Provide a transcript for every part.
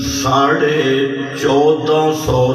1450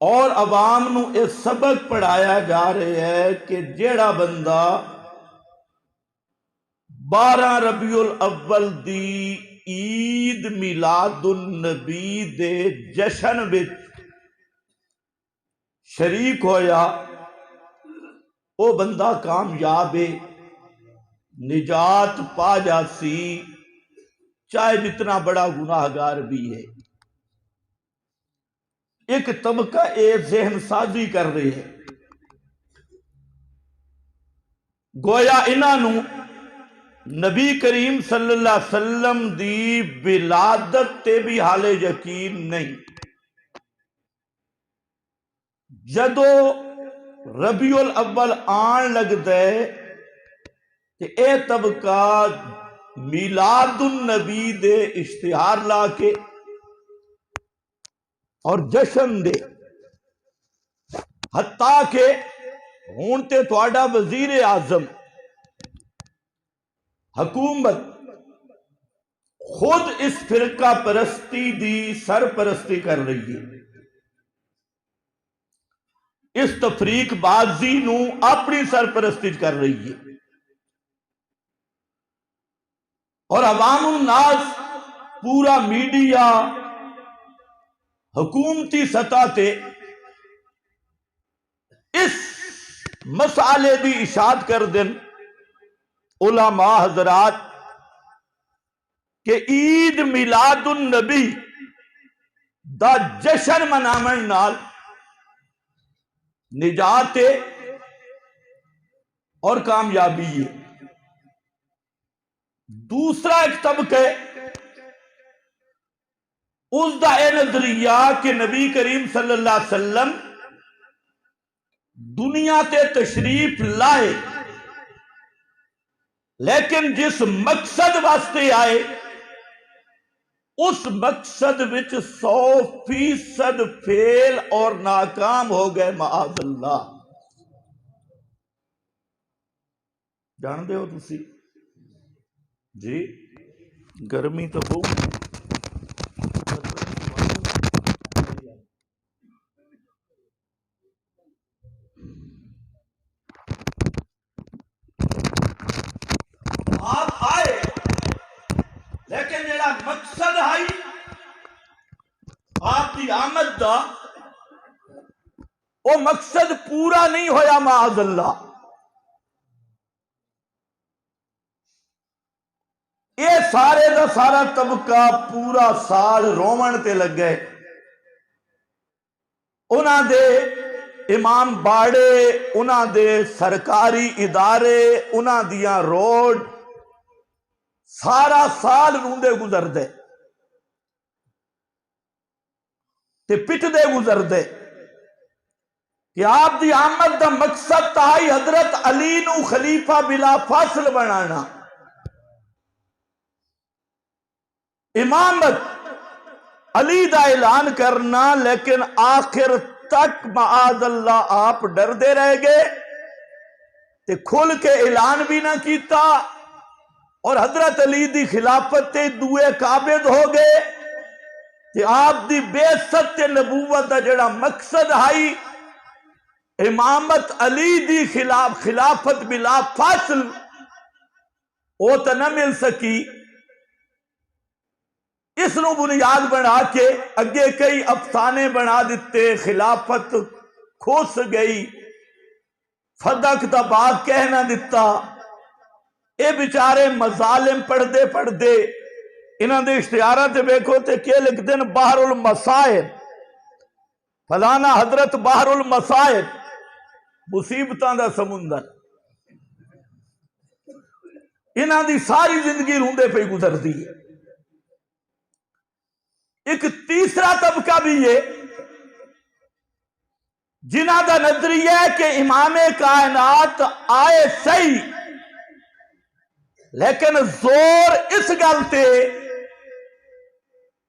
اور عوام نو یہ سبق پڑھایا جا رہا ہے کہ جیڑا بندہ 12 ربیع الاول دی عید میلاد النبی دے جشن وچ شریک ہویا وہ بندہ کامیاب ہے، نجات پا جاسی، چاہے جتنا بڑا گناہگار بھی ہے۔ ایک طبقہ ذہن سازی کر رہے ہے، گویا انہاں نو نبی کریم صلی اللہ علیہ وسلم دی ولادت تے بھی حال یقین نہیں۔ جدو ربیع الاول آن لگ دے تے اے طبقہ میلاد النبی دے اشتہار لا کے اور جشن دے، حتیٰ کہ ہون تے تواڈا وزیر اعظم حکومت خود اس فرقہ پرستی دی سرپرستی کر رہی ہے، اس تفریق بازی نو اپنی سرپرستی کر رہی ہے، اور عوام الناس پورا میڈیا حکومتی سطح تے اس مسئلے دی اشاعت کر دن علماء حضرات کہ عید میلاد النبی دا جشن منامن نال نجات اور کامیابی ہے۔ دوسرا ایک طبقہ اس دا اے نظریہ کہ نبی کریم صلی اللہ علیہ وسلم دنیا تے تشریف لائے، لیکن جس مقصد واسطے آئے اس مقصد وچ 100% فیل اور ناکام ہو گئے، معاذ اللہ۔ جان دے ہو تسی جی گرمی تو بہت آپ آئے، لیکن جڑا مقصد ہے آپ کی آمد دا وہ مقصد پورا نہیں ہویا، معاذ اللہ۔ یہ سارے دا سارا طبقہ پورا سال رومن تے لگ گئے، انہاں دے امام باڑے، انہاں دے سرکاری ادارے، انہاں دیاں روڈ سارا سال روندے گزر دے تے پٹ دے گزر دے کہ آپ دی آمد دا مقصد تائی حضرت علی نو خلیفہ بلا فاصل بنانا، امامت علی دا اعلان کرنا، لیکن آخر تک معاذ اللہ آپ ڈر دے رہ گئے تے کھل کے اعلان بھی نہ کیتا، اور حضرت علی دی خلافت تے دوئے قابض ہو گئے تے آپ دی بعثت تے نبوت دا جڑا مقصد ہے امامت علی دی خلافت بلا فاصل وہ تو نہ مل سکی۔ اس نو بنیاد بنا کے اگے کئی افسانے بنا دیتے، خلافت کھوس گئی، فدق دا باغ کہنا دیتا، اے بیچارے مظالم پڑھ دے انہاں دے اشتہاراں تے ویکھو تے کہ لکھ دین بحر المصائب، فلانا حضرت بحر المصائب، مصیبتاں دا سمندر۔ انہاں دی ساری زندگی روندے پہ گزر دی۔ ایک تیسرا طبقہ بھی ہے جنہاں دا نظریہ ہے کہ امام کائنات آئے صحیح، لیکن زور اس گل تے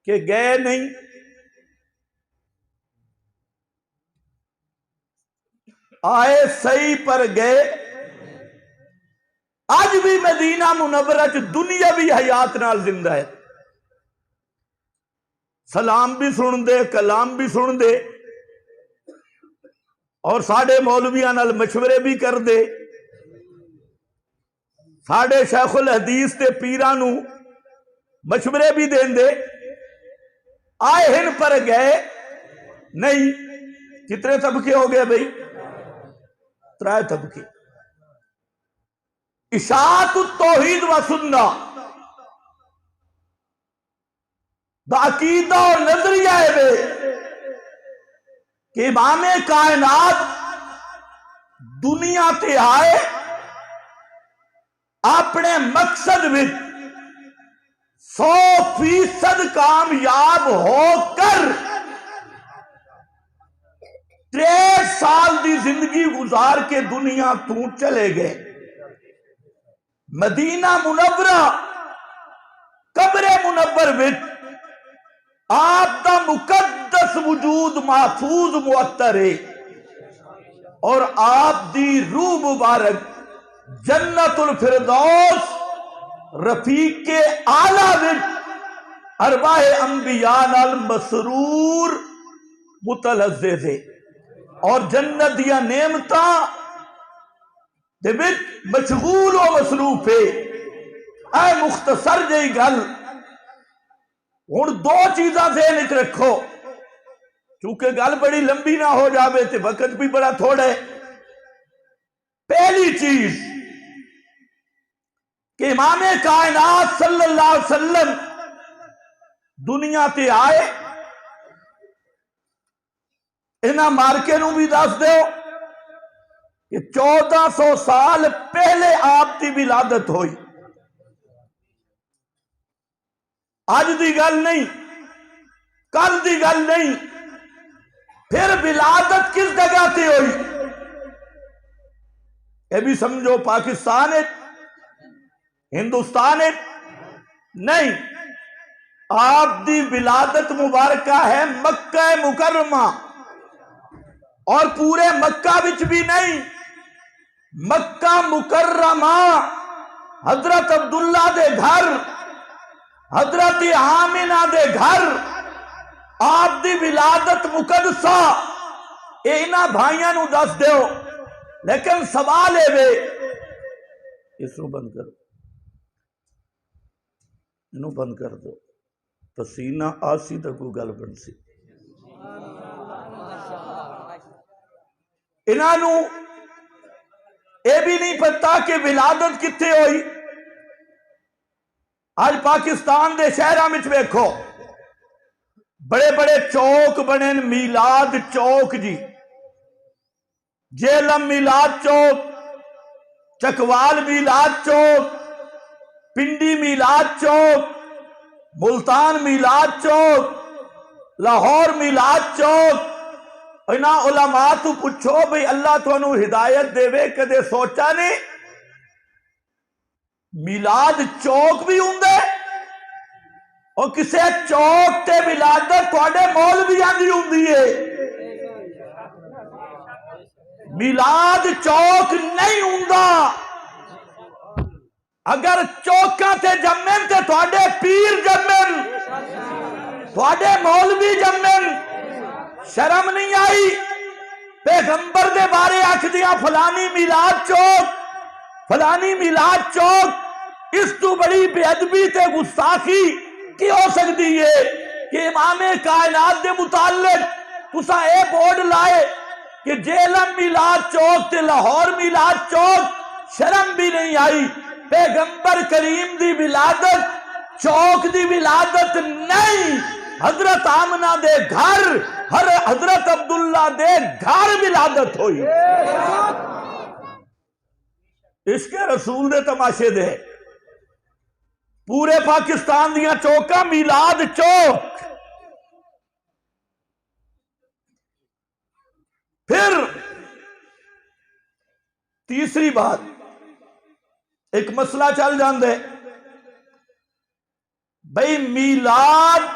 کہ گئے نہیں۔ آئے صحیح پر گئے۔ آج بھی مدینہ منورہ دنیاوی حیات نال زندہ ہے، سلام بھی سن دے، کلام بھی سن دے، اور ساڑے مولویاں نال مشورے بھی کر دے، ساڑے شیخ الحدیث تے پیرانو مشورے بھی دیں دے، آئے ہن پر گئے نہیں۔ کتنے طبقے ہو گئے بھئی؟ 3 طبقے۔ اشاعت التوحید و سنہ دا عقیدہ اور نظریہ ہے کہ امام کائنات دنیا تے آئے اپنے مقصد میں 100% کامیاب ہو کر 63 سال دی زندگی گزار کے دنیا تو چلے گئے۔ مدینہ منورہ قبر منور میں آپ دا مقدس وجود محفوظ معطر ہے، اور آپ دی روح مبارک جنت الفردوس رفیق اعلیٰ وچ ارواح انبیاء نال مسرور متلذذ ہے، اور جنت دیا نعمتاں دے وچ مشغول و مصروف ہے۔ اے مختصر جئی گل ہن 2 چیزاں ذہن وچ رکھو، چونکہ گل بڑی لمبی نہ ہو جاوے تے وقت بھی بڑا تھوڑا ہے۔ پہلی چیز کہ امام کائنات صلی اللہ علیہ وسلم دنیا تے آئے، انہاں مارکے نو بھی دس دیو کہ 1400 سال پہلے آپ کی ولادت ہوئی، آج دی گل نہیں، کل دی گل نہیں۔ پھر ولادت کس جگہ تے ہوئی؟ یہ بھی سمجھو پاکستان ہے، ہندوستان ہے؟ نہیں، آپ دی ولادت مبارکہ ہے مکہ مکرمہ، اور پورے مکہ وچ بھی نہیں، مکہ مکرمہ حضرت عبداللہ دے گھر، حضرت آمنہ دے گھر آپ دی ولادت مقدسہ۔ اینا بھائیاں نو دس دیو، لیکن سوال ہے وے، اس نو بند کرو، انو بند کر دو، پسینہ آسی تک کو گل بن سی۔ انہوں اے بھی نہیں پتا کہ ولادت کتے ہوئی۔ آج پاکستان دے شہرہ میں ویکھو، بڑے بڑے چوک بنے، میلاد چوک جی، جیلم میلاد چوک، چکوال میلاد چوک، پنڈی میلاد چوک، ملتان میلاد چوک، لاہور میلاد چوک۔ انہاں علماء تو پوچھو بھئی اللہ تو انہوں ہدایت دے وے، کدے سوچا نہیں میلاد چوک بھی ہوں دے، اور کسے چوک تے ولادت تھوڑے مولویاں دی ہوں دیئے۔ میلاد چوک نہیں ہوں دا، اگر چوکاں تے جمن تے تھوڑے پیر جمن، تھوڑے مولوی جمن، شرم نہیں آئی؟ پیغمبر دے بارے آکھ دیا فلانی میلاد چوک، فلانی میلاد چوک، اس تو بڑی بے ادبی تے گستاخی کی ہو سکتی ہے کہ امام کائنات دے متعلق تسا اے بورڈ لائے کہ جیلم میلاد چوک تے لاہور میلاد چوک؟ شرم بھی نہیں آئی؟ پیغمبر کریم دی ولادت چوک دی ولادت نہیں، حضرت آمنہ دے گھر، حضرت عبداللہ دے گھر ولادت ہوئی۔ عشق رسول دے تماشے دے، پورے پاکستان دیاں چوکاں میلاد چوک۔ پھر تیسری بات، ایک مسئلہ چل جاندے بھئی میلاد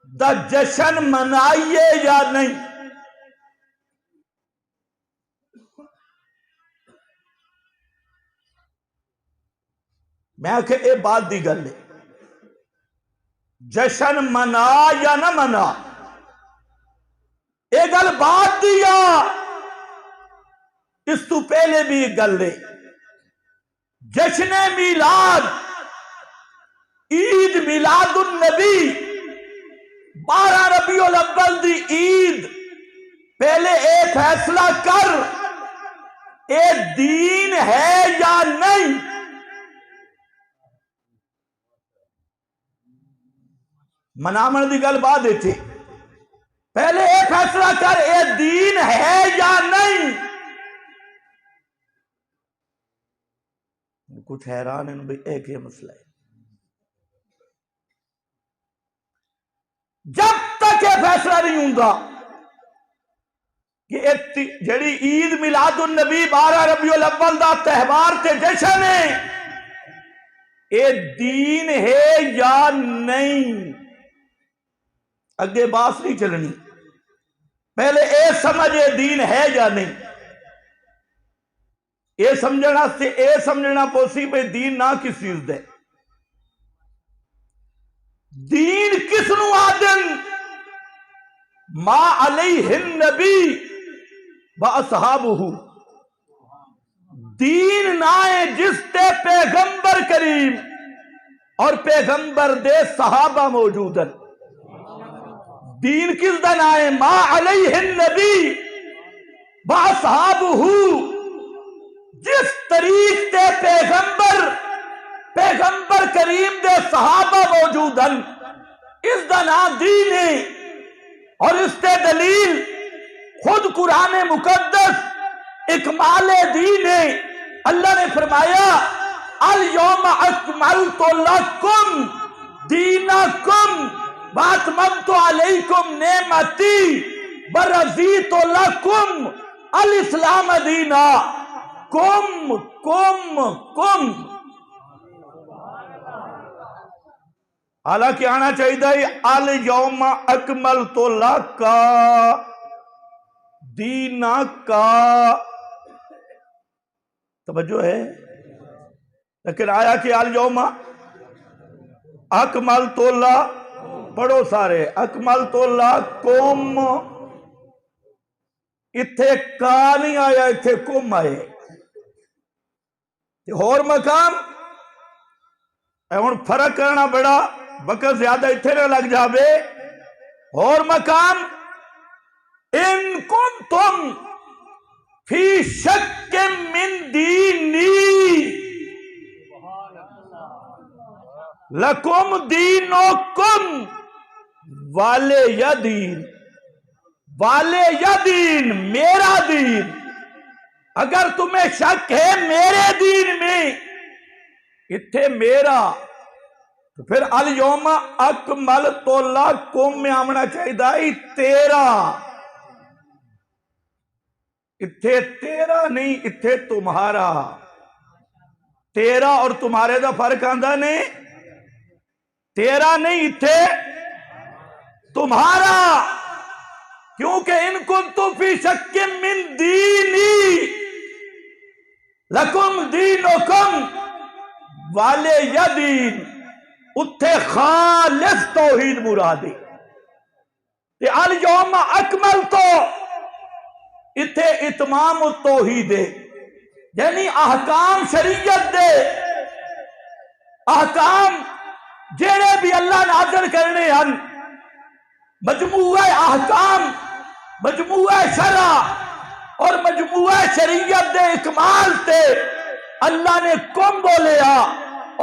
دا جشن منائیے یا نہیں؟ میں کہ اے بات دی گل ہے، جشن منا یا نہ منا، یہ گل بات دیا اس تو پہلے بھی ایک گل ہے، جشن میلاد، عید میلاد النبی، 12 ربیع الاول دی عید، پہلے اے فیصلہ کر اے دین ہے یا نہیں؟ منامن دی گل بعد تھی، پہلے اے فیصلہ کر اے دین ہے یا نہیں؟ کچھ حیران ہیں بھئی ایک یہ مسئلہ ہے، جب تک یہ فیصلہ نہیں ہوگا کہ جڑی عید میلاد النبی 12 ربیع الاول دا تہوار تے جشن ہے، اے دین ہے یا نہیں، اگے باس نہیں چلنی، پہلے اے سمجھ اے دین ہے یا نہیں۔ اے سمجھنا سے اے سمجھنا پوسی پہ دین نہ کس چیز دے، دین کس نو آدن؟ ما علیہ النبی و اصحابہ، دین نہ ہے جس تے پیغمبر کریم اور پیغمبر دے صحابہ موجود ہیں۔ دین کس دا نہ ہے؟ ما علیہ النبی و اصحابہ، جس طریق تے پیغمبر کریم دے صحابہ موجود ہیں، اس دا نام دین ہے۔ اور اس تے دلیل خود قرآن مقدس اکمال دین ہے۔ اللہ نے فرمایا الیوم اکملت لکم دینکم واتممت علیکم نعمتی ورضیت لکم الاسلام دینا۔ کم کم کم، حالانکہ آنا چاہیے الیوم اکملت لک دینک، توجہ ہے، لیکن آیا کہ الیوم اکملت لک، پڑھو سارے، اکملت لکم، اتھے کا نہیں آیا، اتھے کم آئے۔ اور مقام ہن فرق کرنا بڑا، وقت زیادہ اتھے نہ لگ جاوے۔ اور مقام ان کنتم فی شک من دینی لکم دینکم ولی دین، ولی دین، میرا دین۔ اگر تمہیں شک ہے میرے دین میں، اتھے میرا، تو پھر الیوم اکملت لکم میں آمنا چاہیے تیرا، اتھے تیرا نہیں، اتھے تمہارا۔ تیرا اور تمہارے دا فرق آندہ نہیں، تیرا نہیں، اتھے تمہارا۔ کیونکہ ان کنتم فی شک من دینی لکم دینکم ولی دین، اتھے خالص توحید مرادی۔ الیوم اکملت، اتھے اتمام التوحید ہے، یعنی احکام شریعت دے، احکام جڑے بھی اللہ نازل کرنے ہیں، مجموعہ احکام، مجموعہ شرع اور مجموعہ شریعت دے اکمال تے اللہ نے کم بولیا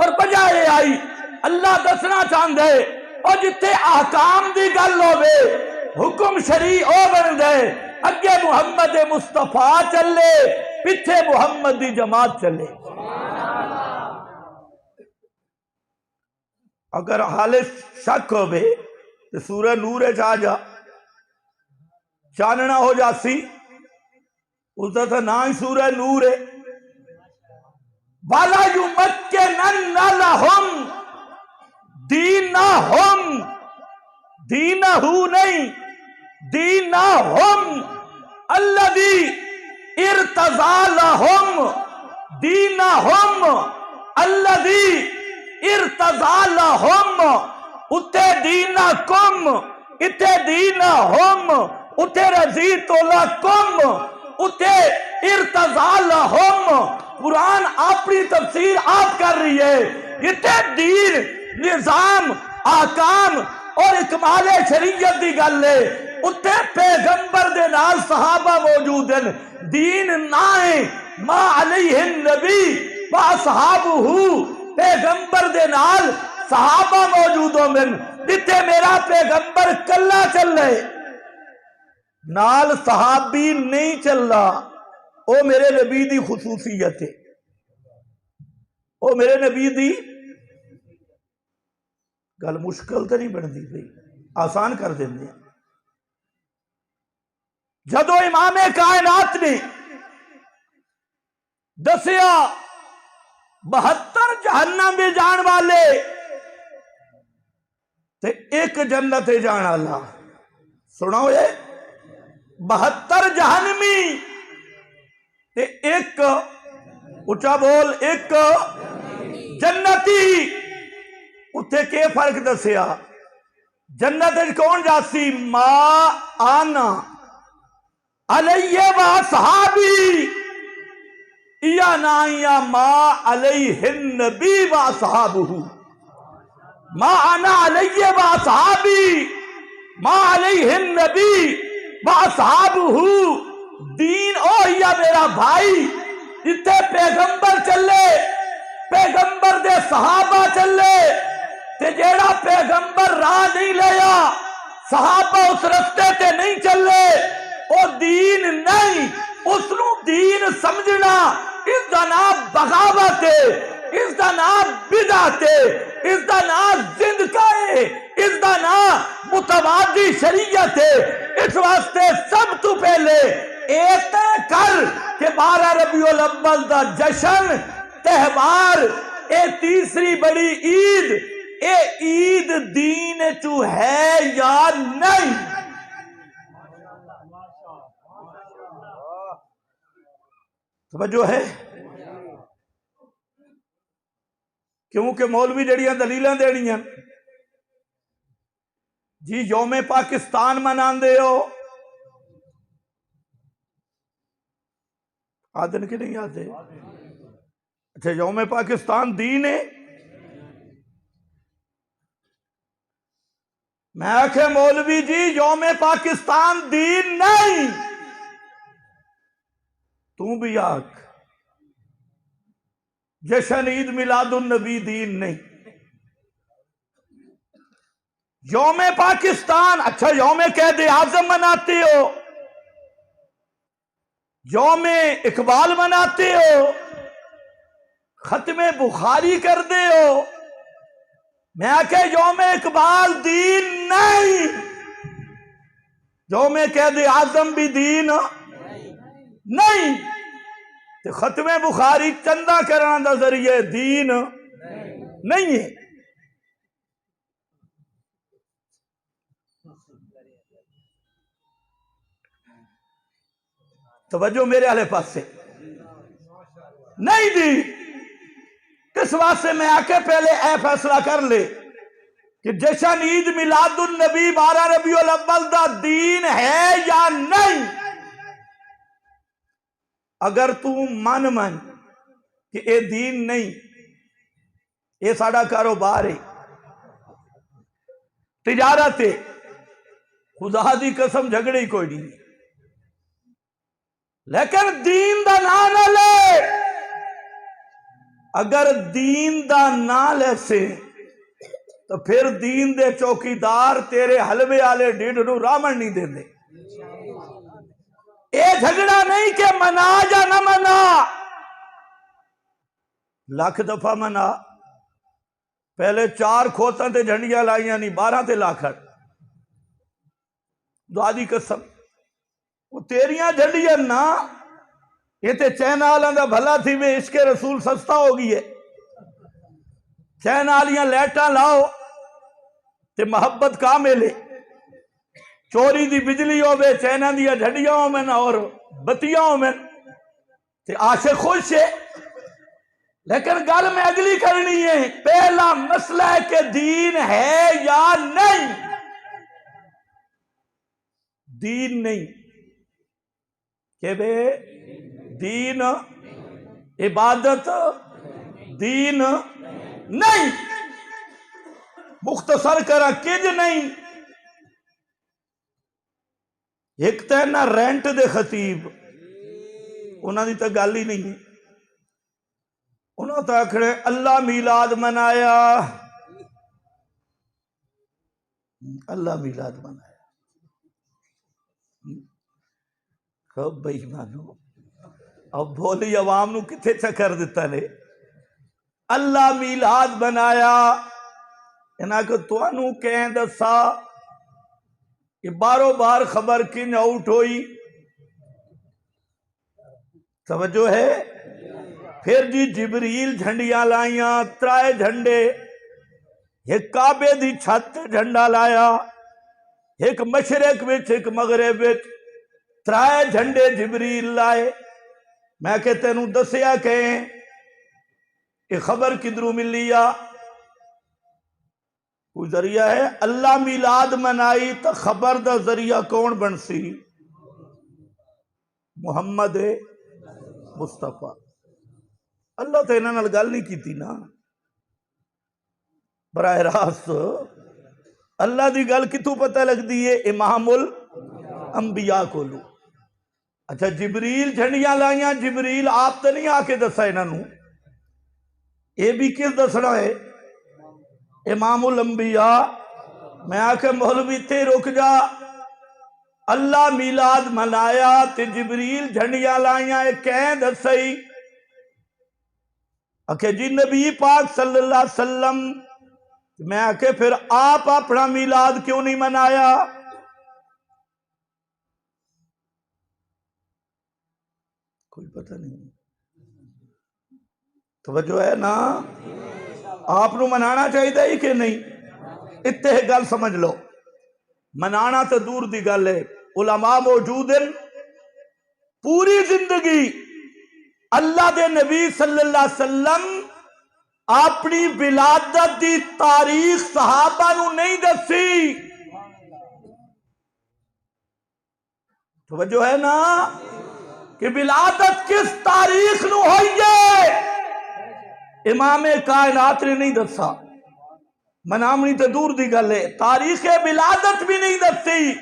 اور بجائے آئی۔ اللہ دسنا چاہندے اور جتھے احکام دی گل ہوئے، حکم شریع او بن دے، اگے محمد مصطفیٰ چلے، پیچھے محمد دی جماعت چلے۔ اگر حال شک ہوئے تو سورہ نور جا جا، چاننا ہو جاسی، اس دا تھا نا ہی سورہ نور ہے۔ وَلَا يُمَكِّنَنَّ لَهُمْ دِينَهُمْ، دِينَهُ نہیں، دِينَهُمْ الَّذِي ارْتَضَىٰ لَهُمْ، دِينَهُمْ الَّذِي ارْتَضَىٰ لَهُمْ، اتھے دِينَكُمْ، اتھے دِينَهُمْ، اتے رضیت لکم، اتے ارتضا لہم. قرآن اپنی تفسیر آپ کر رہی ہے. اتے دین، نظام، آکام اور اکمال شریعت دی گل ہے. اتے پیغمبر دے نال صحابہ موجود ہیں. دین نہ ہے ما علیہ النبی و اصحابہ، پیغمبر دے نال صحابہ موجود ہیں. جتے میرا پیغمبر کلا چل رہے، نال صحابی نہیں چل رہا، او میرے نبی دی خصوصیت ہے. او میرے نبی دی گل مشکل تو نہیں بنتی پئی، آسان کر دیندے ہیں. جدو امام کائنات نے دسیا 72 جہنم میں جان والے تے ایک جنت جان والا، سنو یہ 72 جہنمی تے ایک، اچھا بول، ایک جنتی. اتھے کے فرق دسیا؟ جنت کون جاسی؟ ما آنا علیہ و صحابی، یا نا یا ما علیہ النبی و صحابہ. ما آنا علیہ و صحابی، ما علیہ النبی و صحابہ. دین او یا میرا بھائی جتے پیغمبر چلے، پیغمبر دے صحابہ چلے، تے جیڑا پیغمبر راہ نہیں لیا، صحابہ اس رستے تے نہیں چلے، او دین نہیں. اس نو دین سمجھنا اس دا نام بغاوت ہے، اس دا نام بدعت ہے، اس دا نام زندگا ہے، اس دا نام متوازی شریعت ہے. اس واسطے سب تو پہلے ایتے کر کہ 12 ربیع الاول دا جشن، تہوار، اے تیسری بڑی عید، اے عید دین تو ہے یا نہیں؟ توجہ ہے؟ کیونکہ مولوی جڑیاں دلیلاں دینیاں جی یوم پاکستان مناندے ہو، آدن کے نہیں آتے؟ اچھا یوم پاکستان دین ہے؟ میں آکھے مولوی جی یوم پاکستان دین نہیں. تو بھی آکھ جشن عید میلاد النبی دین نہیں. یوم پاکستان، اچھا یوم قائد اعظم مناتے ہو، یوم اقبال مناتے ہو، ختم بخاری کر دے ہو. میں آکھے یوم اقبال دین نہیں، یوم قائد اعظم بھی دین نہیں، تو ختم بخاری چندہ کران دا ذریعے دین نہیں ہے. توجہ میرے والے پاس سے نہیں دی. اس واسطے میں آکے پہلے اے فیصلہ کر لے کہ جشن عید میلاد النبی 12 ربیع الاول دا دین ہے یا نہیں. اگر تو من کہ اے دین نہیں، اے ساڑا کاروبار ہے، تجارت ہے، خدا دی قسم جھگڑے ہی کوئی نہیں، لیکن دین دا نام نہ لے. اگر دین دا نام لے سے تو پھر دین دے چوکیدار تیرے حلوے آلے ڈیڑھ نو رامن نہیں دیں دے. اے جھگڑا نہیں کہ منا یا نہ منا، لاکھ دفعہ منا. پہلے 4 کھوتاں تے جھنڈیاں لائیاں نہیں، 12 تے لاکھڑ. دعا دی قسم وہ تیریاں جھنڈیاں نا، یہ تے چین آلیاں دا بھلا تھی میں عشق رسول سستا ہو گئی ہے. چین آلیاں لیٹاں لاؤ تے محبت کامل ہے. چوری دی بجلی ہوئے، چینہ دیا جھڑیاں ہوئے اور بتیاں ہوئے تے عاشق خوش ہے. لیکن گل میں اگلی کرنی ہے، پہلا مسئلہ ہے کہ دین ہے یا نہیں. دین نہیں کہ بے دین عبادت دین نہیں، مختصر کرا کج نہیں۔ ایک تے نا رینٹ دے خطیب انہاں دی تو گل ہی نہیں، انہاں تو آکھڑے اللہ میلاد منایا، اللہ میلاد منایا۔ خب بھائی مانو اب بولی عوام نو کتھے چکر دیتا نے، اللہ میلاد بنایا، انہاں کو توانو کہیں دسا کہ بارو بار خبر کنج آؤٹ ہوئی، توجہ ہے؟ پھر جی جبریل جھنڈیاں لائیاں، 3 جھنڈے، ایک کعبے دی چھت جھنڈا لایا، ایک مشرق وچ ایک مغرب وچ، 3 جھنڈے جبریل لائے۔ میں کہ تینوں دسیا کہیں یہ خبر کدھروں ملیا؟ کوئی ذریعہ ہے؟ اللہ میلاد منائی تو خبر دا ذریعہ کون بن سی؟ محمد مصطفیٰ۔ اللہ تو انہاں نال گل نہیں کیتی نا براہ راست، اللہ دی گل کتوں پتہ لگ دی ہے؟ امام الانبیاء کو لو۔ اچھا جبریل جھنڈیاں لائیاں، جبریل آپ تو نہیں آ کے دسا انہاں نو، یہ بھی کس دسنا ہے؟ امام الانبیاء۔ میں آکے مولوی تے رک جا، اللہ میلاد منایا تے جبریل جھنڈیاں لائیاں، یہ کہیں دسائی؟ کہ جی نبی پاک صلی اللہ علیہ وسلم۔ میں آکے پھر آپ اپنا میلاد کیوں نہیں منایا؟ کوئی پتہ نہیں، توجہ ہے نا؟ آپ نو منانا چاہیے ہی کہ نہیں؟ اتنے گل سمجھ لو، منانا تو دور دی گل ہے، علماء موجود ہیں پوری زندگی اللہ دے نبی صلی اللہ علیہ وسلم اپنی ولادت دی تاریخ صحابہ نو نہیں دسی۔ توجہ ہے نا کہ ولادت کس تاریخ نو ہوئی ہے؟ امام کائنات نے نہیں دسا، منامنی تو دور دی گل ہے، تاریخ ولادت بھی نہیں دسی۔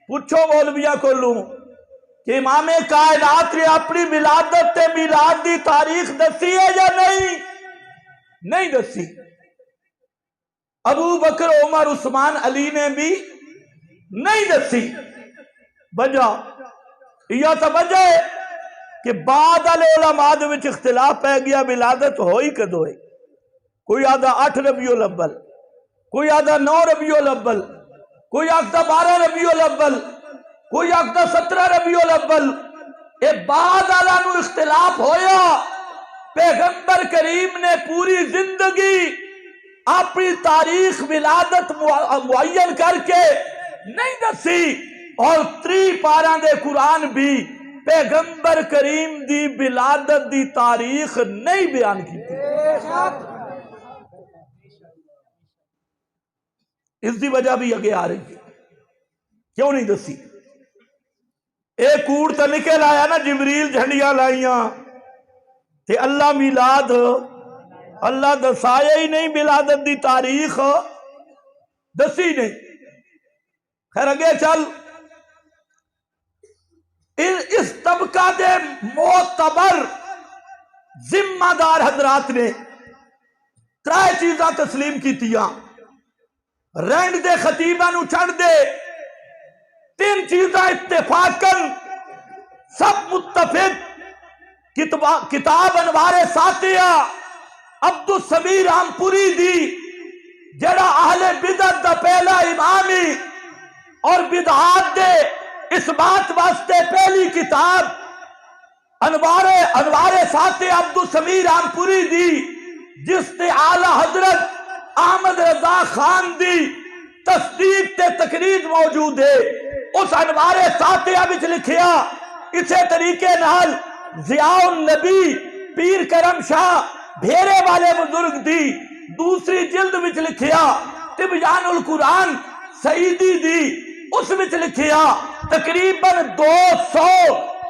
پوچھو مولویہ کو لوں کہ امام کائنات نے اپنی ولادت تے میلاد دی تاریخ دسی ہے یا نہیں؟ نہیں دسی۔ ابو بکر عمر عثمان علی نے بھی نہیں دسی۔ وجہ یہ تو وجہ ہے کہ بعد العلماء دے وچ اختلاف پہ گیا ولادت ہوئی کدو ہے۔ کوئی آدھا 8 ربیع الاول، کوئی آدھا 9 ربیع الاول، کوئی آدھا 12 ربیع الاول، کوئی آدھا 17 ربیع الاول۔ اے بعد نو اختلاف ہویا، پیغمبر کریم نے پوری زندگی اپنی تاریخ ولادت معین کر کے نہیں دسی، اور 3 پاراں دے قرآن بھی پیغمبر کریم دی ولادت دی تاریخ نہیں بیان کی تھی۔ اس دی وجہ بھی اگے آ رہی ہے، کیوں نہیں دسی؟ ایک کوڑ تو نکل آیا نا، جبریل جھنڈیاں لائیاں تے اللہ میلاد، اللہ دسایا ہی نہیں ولادت دی تاریخ، دسی نہیں۔ خیر اگے چل، اس طبقہ دے معتبر ذمہ دار حضرات نے 3 چیزاں تسلیم کیتیاں، رینڈ دے خطیبہ نو چھڑ دے، 3 چیزاں اتفاقاً سب متفق، کتاب انوار ساتیہ عبدالسمیر رامپوری دی، جڑا اہل بدعت دا پہلا امامی اور بدعات دے اس بات واسطے پہلی کتاب انوار ساتیہ عبدالسمیر رامپوری دی، جس تے اعلی حضرت احمد رضا خان دی تصدیق تے تقریر موجود ہے۔ اس انوار ساتیہ وچ لکھیا، اسے طریقے نال ضیاء النبی پیر کرم شاہ بھیرے والے بزرگ دی دوسری جلد وچ لکھیا، تبیان القرآن سعیدی دی اس وچ لکھیا تقریباً 200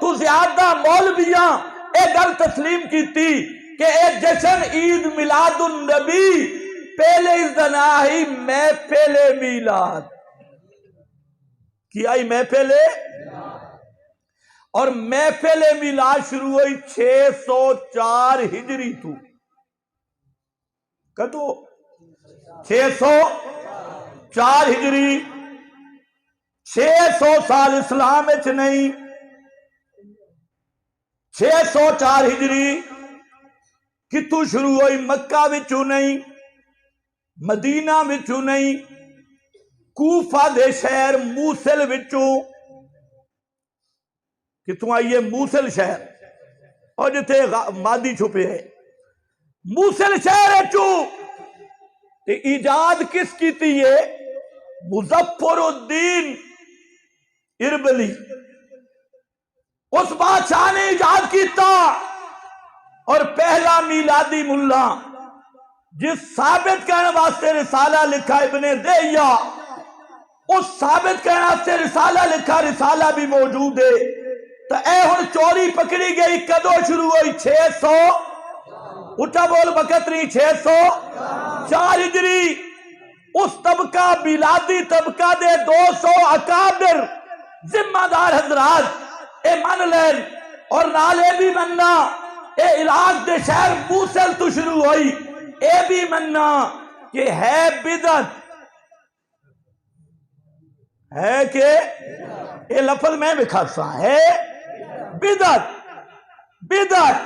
تو زیادہ مولویاں اے گل تسلیم کیتی کہ اے جشن عید میلاد النبی پہلے اس دن آئی محفل میلاد کی آئی محفل، اور محفل میلاد شروع ہوئی 604 ہجری تو کدو 604 ہجری 600 سال اسلام اچ نہیں 604 ہجری کتوں شروع ہوئی؟ مکہ وچوں نہیں، مدینہ وچوں نہیں، کوفہ دے شہر موصل وچوں کتوں آئیے؟ موصل شہر، اور جتے مادی چھپے ہے موصل شہر وچوں تے ایجاد کس کی تھی؟ یہ مظفر الدین اربلی اس بادشاہ نے ایجاد کیتا، اور پہلا میلادی ملا جس ثابت کرنے واسطے رسالہ لکھا ابن دہیا، اس ثابت کرنے واسطے رسالہ لکھا، رسالہ بھی موجود ہے۔ تو اے ہن چوری پکڑی گئی کدو شروع ہوئی؟ 600 اٹھا بول وقت نہیں 604 ہجری۔ اس طبقہ میلادی طبقہ دے 200 اکابر ذمہ دار حضرات اے من لین، اور نالے بھی مننا اے عراق دے شہر موصل تو شروع ہوئی، اے بھی مننا کہ ہے بدعت، ہے کہ اے لفظ میں بکھاسا ہے بدعت، بدعت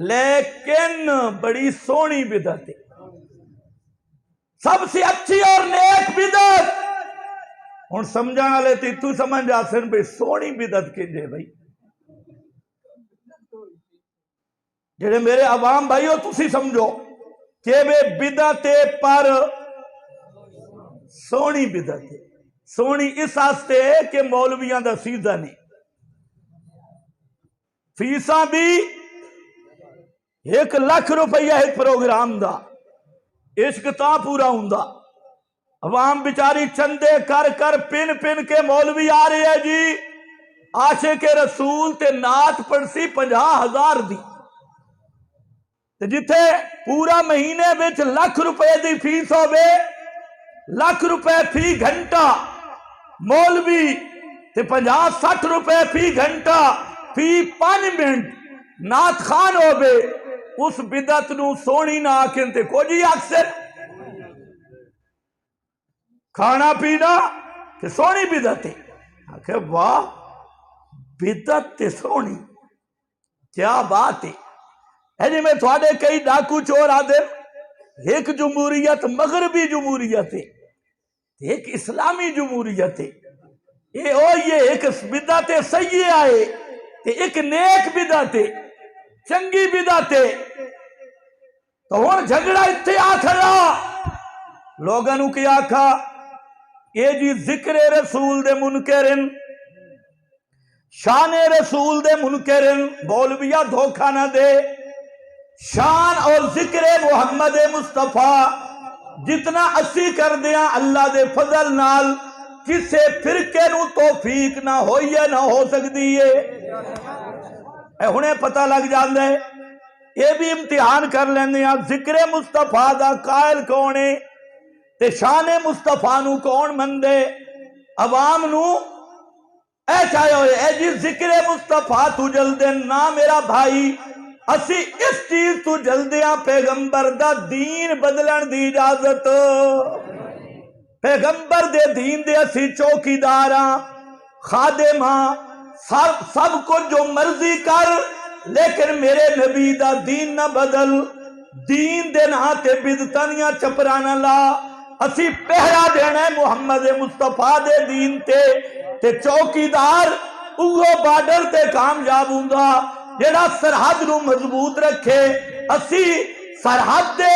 لیکن بڑی سونی بدعت ہے، سب سے اچھی اور نیک بدعت۔ ہن سمجھانا لیتی تو سمجھ آسن بھئی سونی بدعت کے جے بھئی، جڑے میرے عوام بھائیو تسی سمجھو کہ بے بدعت پر سونی بدعت ہے۔ سونی اس آستے ہے کہ مولویاں دا سیزن ہے، فیساں بھی 1 لاکھ روپیہ ایک پروگرام دا، عشق تا پورا ہوندا، عوام بیچاری چندے کر کر پن پن کے مولوی آ رہے ہیں جی عاشق رسول تے نعت پڑسی 50,000 دی، جتھے پورا مہینے وچ لاکھ روپے دی فیس ہوے، لاکھ روپے فی گھنٹہ مولوی تے 50-60 روپے فی گھنٹہ فی 5 منٹ نعت خان ہوے، اس بدعت نو سونی نہ آکھن تے کو جی اکثر کھانا پینا کہ سونی بدعت ہے، آکھے واہ بدعت تے سونی کیا بات ہے۔ جی میں تھوڑے کئی ڈاکو چور آدھے، ایک جمہوریت مغربی جمہوریت ہے، ایک اسلامی جمہوریت ہے، یہ ایک بدعت سیئہ آئے، ایک نیک بدعت ہے، چنگی بدعت ہے۔ تو ہون جھگڑا اتھے آکھلا لوگاں نو کیا آکھا یہ جی ذکر رسول دے منکرن، شان رسول دے منکرن، مولویہ دھوکہ نہ دے، شان اور ذکر محمد مصطفیٰ جتنا اسی کر دیا اللہ دے فضل نال کسے فرقے نو توفیق نہ ہوئی ہے نہ ہو سکتی ہے۔ اے ہنے پتہ لگ جاندے ہے، یہ بھی امتحان کر لیندے ہیں ذکر مصطفیٰ دا قائل کون ہے تے شان مصطفیٰ نو کون مندے۔ عوام نو اے چاہے ہوئے اے جی ذکر مصطفیٰ تو جلدے نا میرا بھائی، اسی اس چیز تو جلدیاں پیغمبر دا دین بدلن دی اجازت، پیغمبر دے دین دے اسی چوکیداراں خادماں سب کو جو مرضی کر، لیکن میرے نبی دا دین نہ بدل، دین دے نا تے بدتانیاں چپرانا لا، اسی پہرا دینا ہے محمد مصطفیٰ دے دین تے چوکیدار اوہ بارڈر تے کامیاب ہونگا جیڑا سرحد نو مضبوط رکھے۔ اسی سرحد دے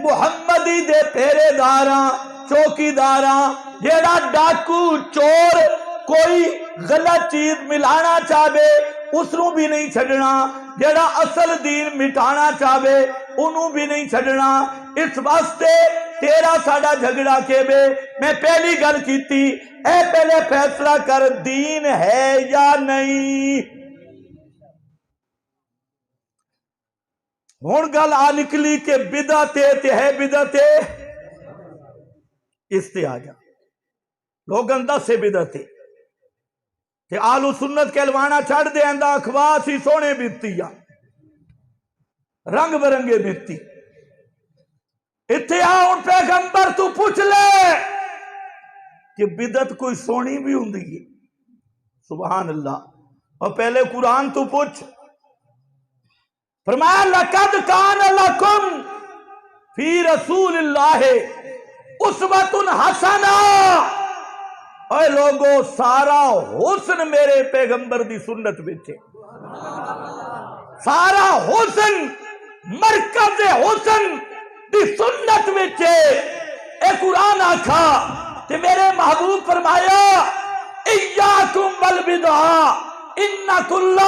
محمدی دے پہرے داراں چوکیداراں، جیڑا ڈاکو چور کوئی غلط چیز ملانا چاہے اس نو بھی نہیں چھڑنا، جیڑا اصل دین مٹانا چاہے انہوں بھی نہیں چھڑنا۔ اس واسطے تیرا ساڈا جھگڑا کے بے میں پہلی گل کیتی اے پہلے فیصلہ کر دین ہے یا نہیں. ہن گل آ نکلی کہ بدعت تے ہے بدعت اس تے آ جا لوگ دس سے بدعت تے آلو سنت کہلوانا چھڑ دے اندہ اخواس ہی سونے بیتی یا رنگ برنگے بیتی. اتھے آن پیغمبر تو پوچھ لے کہ بدعت کوئی سونی بھی ہوں دی. سبحان اللہ. اور پہلے قرآن تو پوچھ فرمایا لَقَدْ كَانَ لَكُمْ فِي رَسُولِ اللَّهِ اُسْوَةٌ حَسَنَةٌ. اے لوگو سارا حسن میرے پیغمبر دی سنت بچے. سارا حسن مرکز حسن دی سنت بچے. اے قرآن آکھا کہ میرے محبوب فرمایا ایاکم والبدعہ ان کل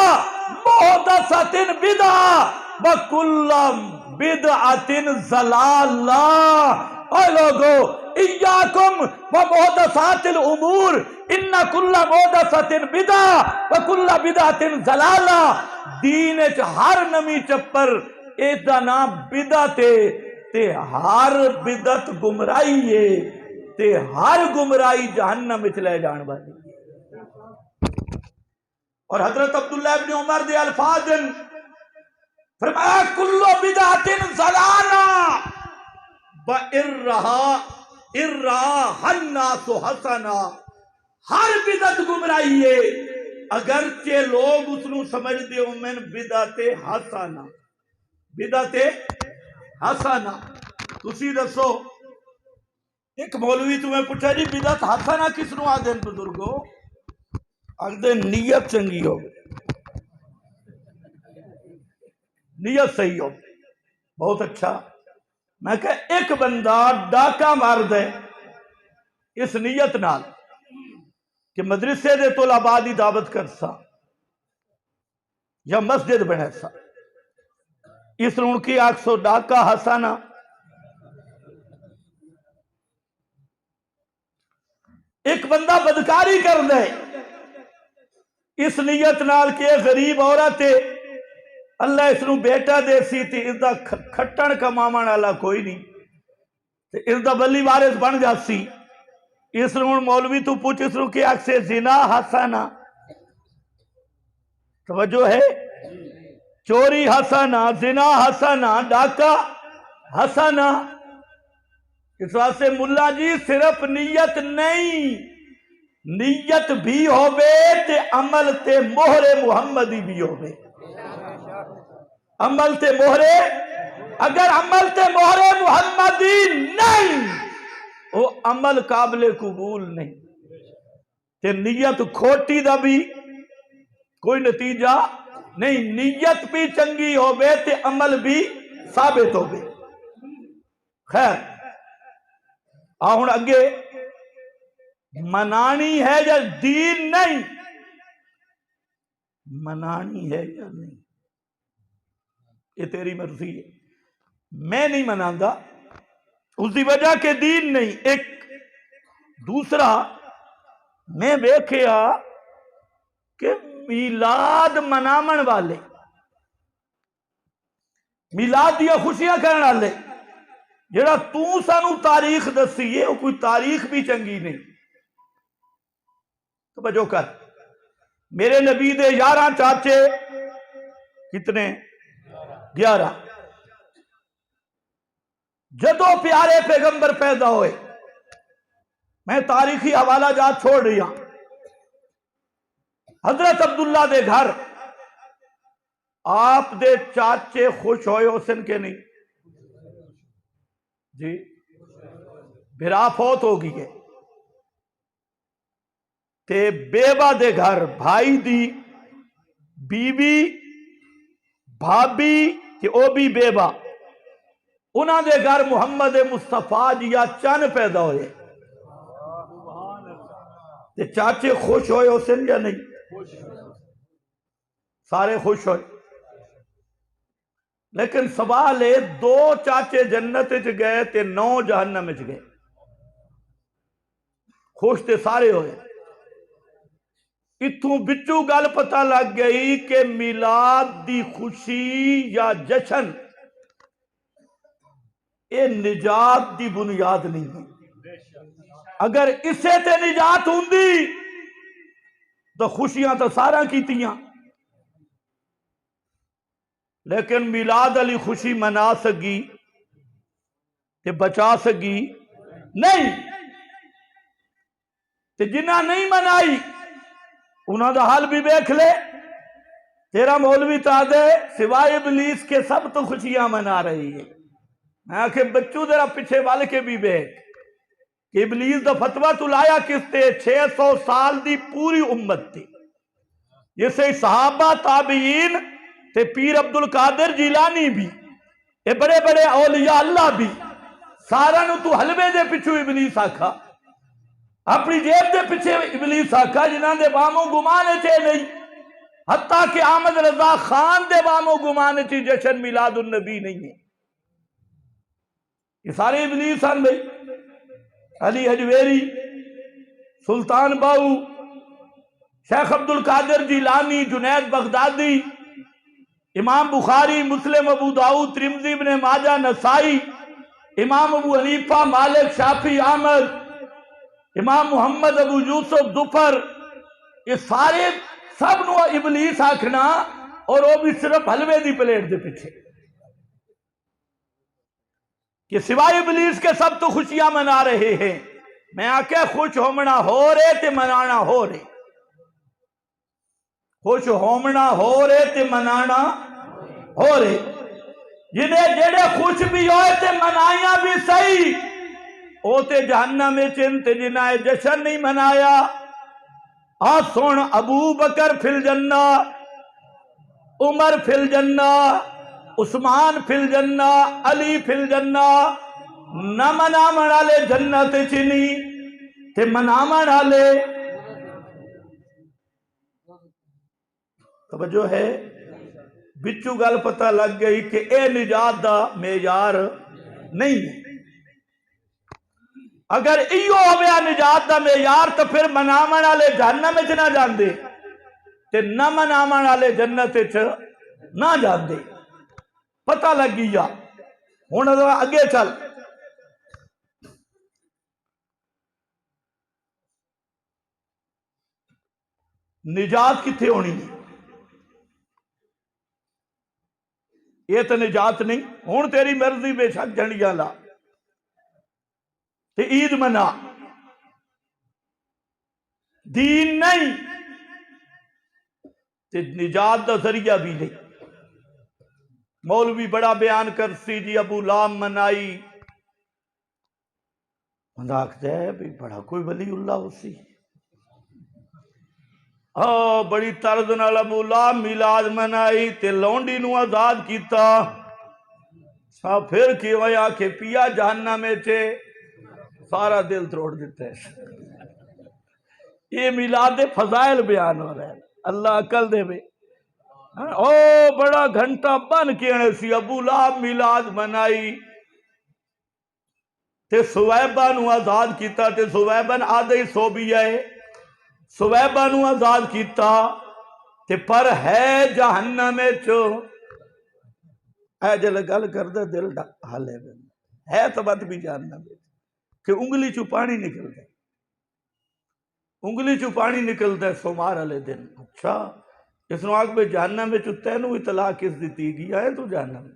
محدثۃ بدعہ وکل بدعۃ ضلالہ. اے لوگو ایاکم ومحدثات الامور ان کل محدثۃ بدعہ وکل بدعۃ ضلالہ. دین وچ ہر نمی چپر اس دا نام بدعت تے ہر بدعت گمراہی ہے تے ہر گمراہی جہنم وچ لے جان والی. اور حضرت عبداللہ ابن عمر دے الفاظ فرمایا کلو بدعت ضلالہ وَإِرَّهَا النَّاسُ حَسَنًا. ہر بدعت گمراہی ہے اگرچہ لوگ اس نو سمجھ دے من بدعت حسنہ. بدعت حسنہ. تسی دسو ایک مولوی تمہیں پوچھا جی بدعت حسنہ کس نو آ دین بزرگو؟ آگدے نیت چنگی ہو نیت صحیح ہو. بہت اچھا. میں کہ ایک بندہ ڈاکہ مار دے اس نیت نال کہ مدرسے دے طلباء دی دعوت کرسا یا مسجد بنے سا اس رون کی آنکھ سو ڈاکہ حسنہ. ایک بندہ بدکاری کر دے اس نیت نال کہ غریب عورت ہے اللہ اس نو بیٹا دے سی تھی اس دا کھٹن کماون والا کوئی نہیں تے اس دا بلی وارث بن جاسی. اس نو مولوی تو پوچھ اس نو کہ آنکھ سے زنا حسنہ. توجہ ہے. چوری حسنہ زنا حسنہ ڈاکہ حسنہ. اس واسطے ملا جی صرف نیت نہیں نیت بھی ہوبے تے عمل تے مہر محمدی بھی ہوبے. عمل تے مہر اگر عمل تے مہر محمدی نہیں وہ عمل قابل قبول نہیں. تے نیت کھوٹی دا بھی کوئی نتیجہ نہیں. نیت بھی چنگی ہوبے تے عمل بھی ثابت ہوبے. خیر آہن اگے منانی ہے یا دین نہیں منانی ہے یا نہیں یہ تیری مرضی ہے. میں نہیں مناندا اس دی وجہ کہ دین نہیں. ایک دوسرا میں دیکھیا کہ میلاد منامن والے میلاد دیا خوشیاں کرن والے جڑا تو سانو تاریخ دسیے وہ کوئی تاریخ بھی چنگی نہیں. توجہ کر میرے نبی دے 11 چاچے کتنے 11 جدو پیارے پیغمبر پیدا ہوئے میں تاریخی حوالہ جات چھوڑ رہی ہوں. حضرت عبداللہ دے گھر آپ دے چاچے خوش ہوئے حسن کے نہیں جی بھرا فوت ہو گئی ہے تے بیوہ دے گھر بھائی دی بیوی بھابی کہ او بھی بیوہ انہاں دے گھر محمد مصطفیٰ جی چن پیدا ہوئے تے چاچے خوش ہوئے حسن یا نہیں سارے خوش ہوئے. لیکن سوال ہے 2 چاچے جنت وچ گئے تے 9 جہنم وچ گئے، خوش تے سارے ہوئے۔ اتھوں بچوں گل پتہ لگ گئی کہ میلاد دی خوشی یا جشن اے نجات دی بنیاد نہیں ہے۔ اگر اسے تے نجات ہوندی تو خوشیاں تو سارا کیتیاں، لیکن میلاد علی خوشی منا سکی تے بچا سکی نہیں، تے جنہ نہیں منائی انہاں دا حال بھی دیکھ لے۔ تیرا مولوی تا دے سوائے ابلیس کے سب تو خوشیاں منا رہی ہے۔ میں آکھے بچوں ذرا پیچھے وال کے بھی بیٹھ کہ ابلیس دا فتویٰ تو لایا کس تے 600 سال دی پوری امت تھی، جسے صحابہ تابعین تے پیر عبد القادر جیلانی بھی اے بڑے بڑے اولیاء اللہ بھی سارا نو تو حلوے دے پچھو ابلیس آکھا، اپنی جیب دے پیچھے ابلیس آکھا، جنہاں دے بامو گمانے چے نہیں، حتیٰ کہ احمد رضا خان دے بامو گمانے چے جشن میلاد النبی نہیں ہے۔ یہ سارے ابلیس آن بھئی، علی حجویری، سلطان باؤ، شیخ عبد القادر جیلانی، جنید بغدادی، امام بخاری، مسلم، ابو داؤد، ترمذی، ابن ماجہ، نسائی، امام ابو حنیفہ، مالک، شافعی، احمد، امام محمد، ابو یوسف، ظفر، یہ سارے سب نو ابلیس آکھنا، اور وہ بھی صرف حلوے دی پلیٹ دے پیچھے، کہ سوائے ابلیس کے سب تو خوشیاں منا رہے ہیں۔ میں آکے خوش ہومنا ہو رہے تے منانا ہو رہے، خوش ہومنا ہو رہے تے منانا ہو رہے، جنہیں جڑے خوش بھی ہوئے تے منائیاں بھی صحیح، او تے جہنم میں چنتے جنہیں جشن نہیں منایا۔ سن ابو بکر فی الجنہ، عمر فی الجنہ، عثمان فی الجنہ، علی فی الجنہ، نہ منامن والے جنت چنی تے منامن والے، توجہ ہے، بچو گل پتہ لگ گئی کہ اے نجات دا معیار نہیں ہے۔ اگر ایو ہویا نجات دا معیار تو پھر منامن والے جہنم وچ نہ جاندے تے نہ منامن والے جنت وچ نہ جاندے، پتہ لگ گیا۔ ہن اگے چل، نجات کتھے ہونی ہے؟ یہ تو نجات نہیں، ہن تیری مرضی بے شک جھنڈیاں لا تے عید منا، دین نہیں تے نجات دا ذریعہ بھی نہیں۔ مولوی بڑا بیان کرسی جی ابو لام منائی، بندہ آکھتا ہے بھی بڑا کوئی ولی اللہ اسی، بڑی طرز نال ابو لام میلاد منائی تے لونڈی نو آزاد کیتا، پھر کی ہویا کہ پیا جہنم میں چے سارا دل تروڑ دیتا ہے۔ یہ میلاد فضائل بیان ہو رہا ہے، اللہ عقل دے بے۔ بڑا گھنٹہ بن کے آنے سی ابو لہب میلاد منائی تے سویبہ نو آزاد کیتا تے سویبہ آدھے سو بھی آئے، سویبہ نو آزاد کیتا تے پر ہے جہنم چو، اے جل گل کردے دل حالے بن ہے تو بات بھی جہنم کہ انگلی چو پانی نکل گئے، انگلی چو پانی نکلتا ہے سومار علیہ دن۔ اچھا اس نے آگ میں جہنم میں چو تینو اطلاع کس دیتی گیا ہے تو جہنم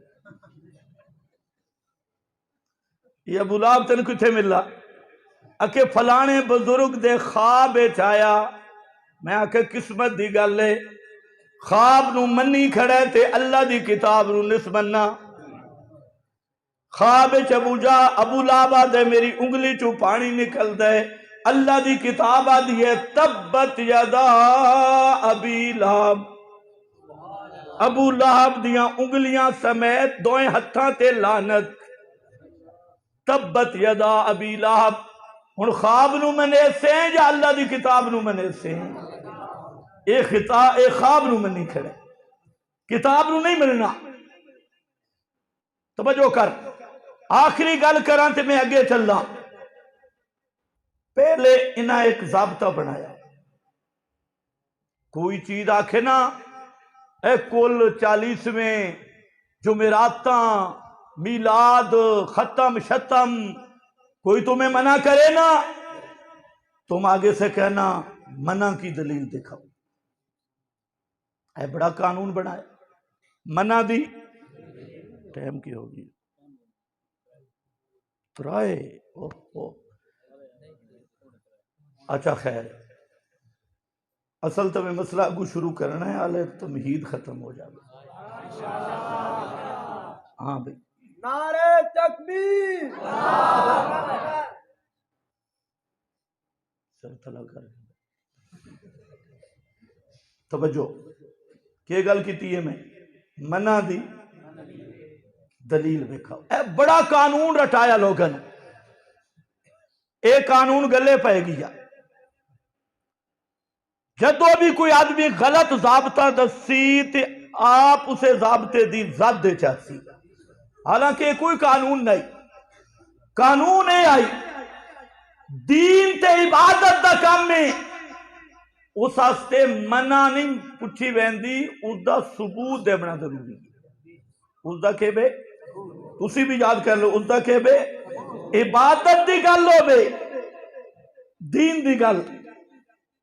یہ ابو لہب تین کتے ملا اکے فلانے بزرگ دے خواب چایا، میں آکے قسمت دی گل لے، خواب نو منی کھڑے تے اللہ دی کتاب نو نس مننا، خواب ابو لہب دے میری انگلی چو پانی نکل دے، اللہ دی کتاب آدھی ہے تبت یدا ابی لہب، ابو لہب دیاں انگلیاں سمیت دوئیں ہتھاں تے لعنت، تبت یدا ابی لہب۔ ہن خواب نو منے سے یا اللہ دی کتاب نو منے سے؟ اے خواب نو منی کھڑے، کتاب نو نہیں مننا۔ توجہ کر آخری گل کراں تے میں اگے چلنا پہلے انہاں ایک ضابطہ بنایا کوئی چیز آکھے نا اے کل 40ویں جمعراتاں میلاد ختم شتم کوئی تمہیں منع کرے نا تم آگے سے کہنا منع کی دلیل دکھاؤ اے بڑا قانون بنایا منع دی ٹائم کی ہوگی ترائے اچھا خیر اصل تو میں مسئلہ کو شروع کرنا ہے آلے تمہید ختم ہو جائے ہاں بھئی نعرہ تکبیر سر تلا کر توجہ کہ گل کی تیئے میں منع دی دلیل بکھاؤ اے بڑا قانون رٹایا لوگن ایک قانون گلے پہ گیا جدو بھی کوئی آدمی غلط ضابطہ دسی تے آپ اسے ضابطے دی زد دے چاہتی حالانکہ کوئی قانون نہیں قانون ہے آئی دین تے عبادت دا کام میں اس ہستے منع نہیں پوچھی ویندی اس دا ثبوت دے بنا ضروری اس دا کہ بے تسی بھی یاد کر لو اس دا کہ بے عبادت دی گل ہو بے دین دی گل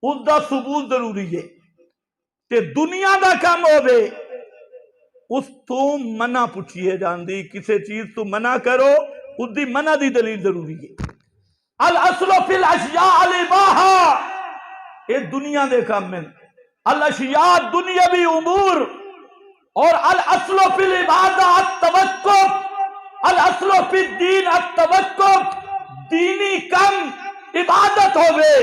اس دا ثبوت ضروری ہے تے دنیا دا کام ہو بے اس تو منع پوچھئے جان دی کسے چیز تو منع کرو اس دی منع دی دلیل ضروری ہے الاصل فی الاشیاء الاباحہ یہ دنیا دے کام میں الاشیاء دنیاوی امور اور الاصل فی العبادہ التوقف الاصل فی الدین التوقف دینی کم عبادت ہوئے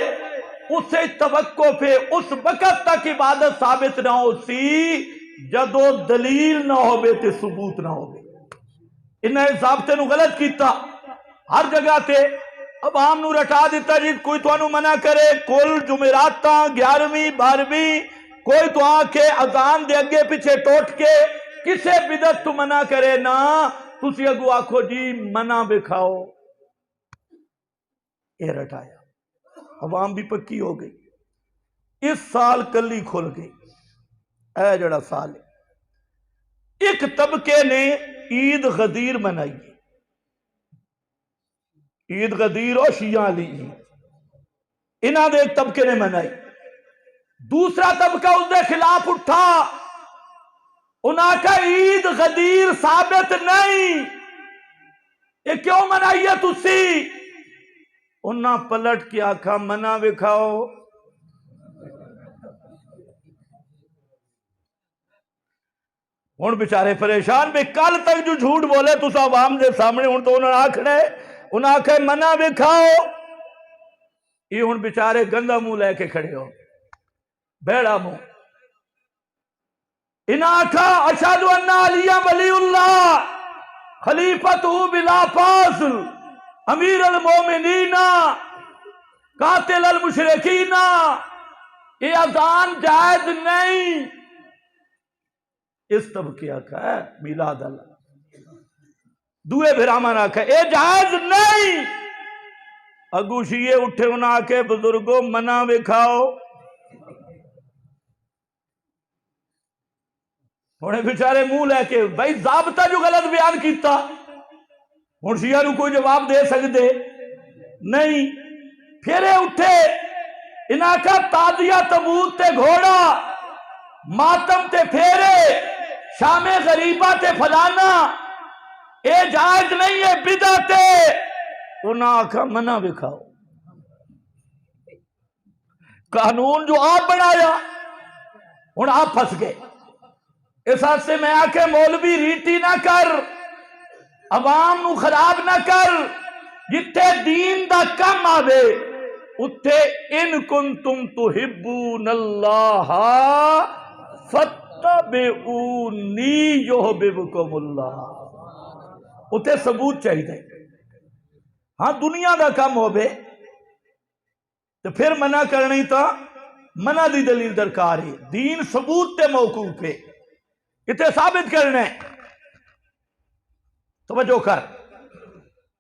اسے توقف ہے اس وقت تک عبادت ثابت نہ ہو سی جدو دلیل نہ ہوئے تے ثبوت نہ ہوئے انہیں ضابطے نو غلط کیتا ہر جگہ تے عوام نو رٹا دیتا جی کوئی تو انو منع کرے کل جمعراتاں 11ویں 12ویں کوئی تو آنکھے اذان دے اگے پیچھے ٹوٹ کے کسے بدعت تو منع کرے نا تسی اگو آکھو جی منع بکھاؤ اے رٹایا عوام بھی پکی ہو گئی اس سال کلی کھل گئی اے جڑا سال ہے ایک طبقے نے عید غدیر منائی عید غدیر اور شیعہ علی انہاں دے ایک طبقے نے منائی دوسرا طبقہ اس دے خلاف اٹھا انہاں کا عید غدیر ثابت نہیں یہ کیوں منائیے تسی انہاں پلٹ کے آکھا منع بکھاؤ ہن بیچارے پریشان بھی کل تک جو جھوٹ بولے تو عوام دے سامنے ہن تو انہوں نے آکھنے انہاں آکھے منع بکھاؤ یہ ہن بیچارے گندا منہ لے کے کھڑے ہو بیڑا منہ انہاں آکھا اشہد ان علی ولی اللہ خلیفۃ بلا فاصل امیر المومنین قاتل المشرکین یہ اذان جائز نہیں اس طبقے آکھا ہے میلاد اللہ دوئے بھرامان آکھا ہے اے جائز نہیں اگو شیعے اٹھے انہاں آکے بزرگوں منع بکھاؤ انہیں بیچارے منہ لے کے بھائی ضابطہ جو غلط بیان کیتا ہن شیعہ نو کوئی جواب دے سکتے نہیں پھرے اٹھے انہاں کا تازیہ تبوت تے گھوڑا ماتم تے پھیرے شام غریبہ تے فلانا اے جائز نہیں ہے بدعت ہے انہاں آکھا منع بکھاؤ قانون جو آپ بنایا ہن آپ پھنس گئے اس حد سے میں آکھے مولوی ریٹی نہ کر عوام نو خراب نہ کر جتے دین دا کم آوے اتے ان کنتم تحبون اللہ فتبعونی یحببکم اللہ اتے ثبوت چاہیے ہاں دنیا دا کم ہو بے تو پھر منع کرنی تا منع دی دلیل درکار ہے دین ثبوت تے موقوف ہے اتے ثابت کرنے توجہ کر،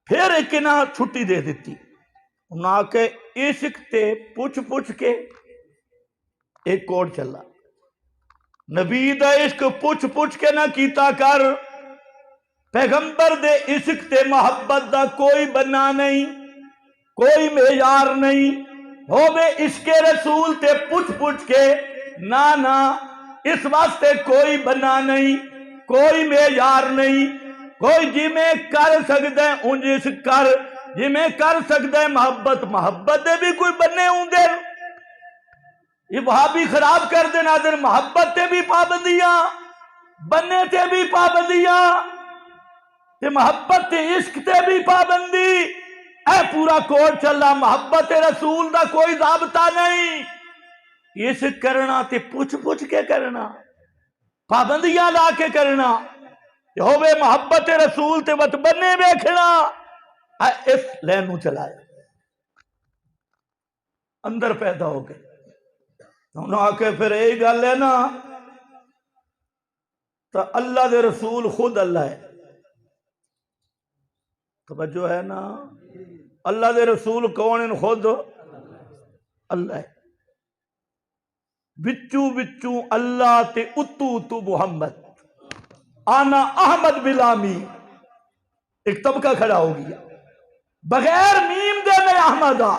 پھر ایک نہ چھٹی دے دیتی انہاں کے عشق تے پوچھ پوچھ کے ایک کوڈ چلا، نبی دا عشق پوچھ پوچھ کے نہ کیتا کر، پیغمبر دے عشق تے محبت دا کوئی بنا نہیں، کوئی معیار نہیں، ہوے عشق رسول تے پوچھ پوچھ کے نہ اس واسطے کوئی بنا نہیں، کوئی معیار نہیں، کوئی جی میں کر سکتا ہے انج عشق کر، جی میں کر سکتا ہے محبت دے بھی کوئی بنے ہوں دے، یہ وہابی خراب کر دے ناظر، محبت تے بھی پابندیاں، بننے تے بھی پابندیاں، تے محبت تے عشق تے بھی پابندی، اے پورا کوڈ چلا، محبت رسول دا کوئی ضابطہ نہیں، عشق کرنا تے پوچھ پوچھ کے کرنا، پابندیاں لا کے کرنا، ہوے محبت رسول تے وت بننے بیکھنا، اس لین نو چلایا اندر پیدا ہو گئے۔ انہوں آ کے پھر یہی گل ہے نا، تو اللہ دے رسول خود اللہ ہے، توجہ ہے نا، اللہ دے رسول کون ان؟ خود اللہ ہے، بچو اللہ تے اتو محمد، آنا احمد بلامی، ایک طبقہ کھڑا ہو گیا بغیر میم دے میں احمد آ،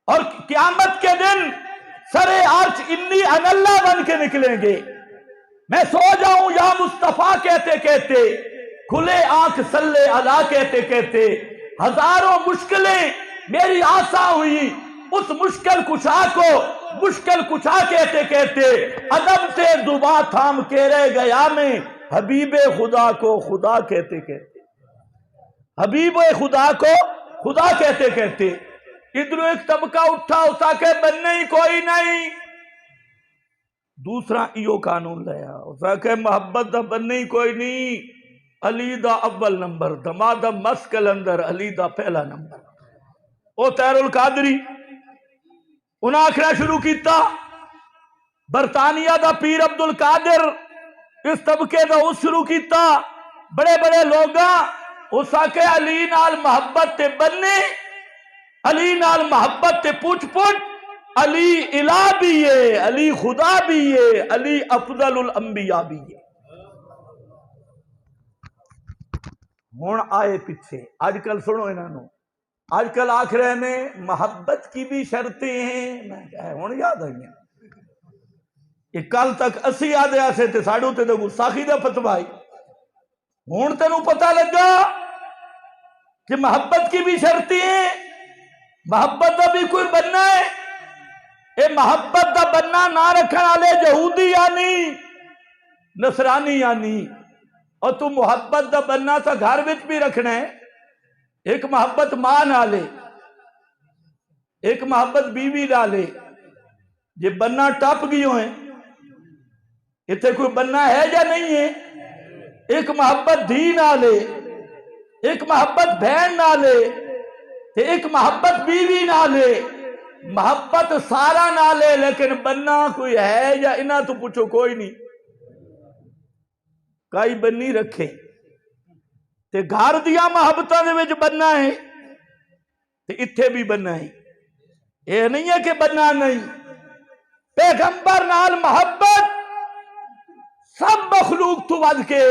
اور قیامت کے دن سرے عرش انی ان اللہ بن کے نکلیں گے، میں سو جاؤں یا مصطفیٰ کہتے کہتے، کھلے آنکھ صلی علی کہتے کہتے، ہزاروں مشکلیں میری آسا ہوئی، اس مشکل کشا کو مشکل کشا کہتے کہتے، عدم سے زباں تھام کے رہ گیا میں حبیب خدا کو خدا کہتے کہتے، حبیب خدا کو خدا کہتے کہتے، ادھر ایک طبقہ اٹھا اسا کے بننے ہی کوئی نہیں، دوسرا ایو قانون لیا اسا کے محبت دا بننے ہی کوئی نہیں، علی دا اول نمبر، دمادہ مسکل اندر علی دا پہلا نمبر، او تیر القادری انہاں آکھنا شروع کیتا، برطانیہ دا پیر عبد القادر اس طبقے دا اس شروع کیتا، بڑے بڑے لوگاں اس آکے علی نال محبت تے بننے، علی نال محبت تے پوچھ پوچھ، علی الہ بھی ہے، علی خدا بھی ہے، علی افضل الانبیاء بھی ہے۔ ہون آئے پیچھے، آج کل سنو انہوں نے، آج کل آکھ رہے ہیں محبت کی بھی شرطیں ہیں، میں کہا ہے ہون یاد آئی ہیں، کہ کل تک اسی یاد آسے تے ساڑھو تے دے گستاخی دے فتوائی، ہون تے نو پتہ لگا کہ محبت کی بھی شرطیں ہیں، محبت دا بھی کوئی بننا ہے، اے محبت دا بننا نہ رکھن والے یہودی یعنی نصرانی یعنی، اور تو محبت دا بننا تا گھر وچ بھی رکھنا ہے، ایک محبت ماں نالے، ایک محبت بیوی نالے، یہ بننا ٹپ گئی ہوئے، اتنے کوئی بننا ہے یا نہیں ہے، ایک محبت دھی نالے، ایک محبت بہن نالے، ایک محبت بیوی نالے، محبت سارا نالے، لیکن بننا کوئی ہے یا انہاں تو پوچھو کوئی نہیں، کئی بننی رکھے تے گھر دیا محبتاں دے وچ بننا ہے تے اتھے بھی بننا ہے، یہ نہیں ہے کہ بننا نہیں، پیغمبر نال محبت سب مخلوق تو ود کے،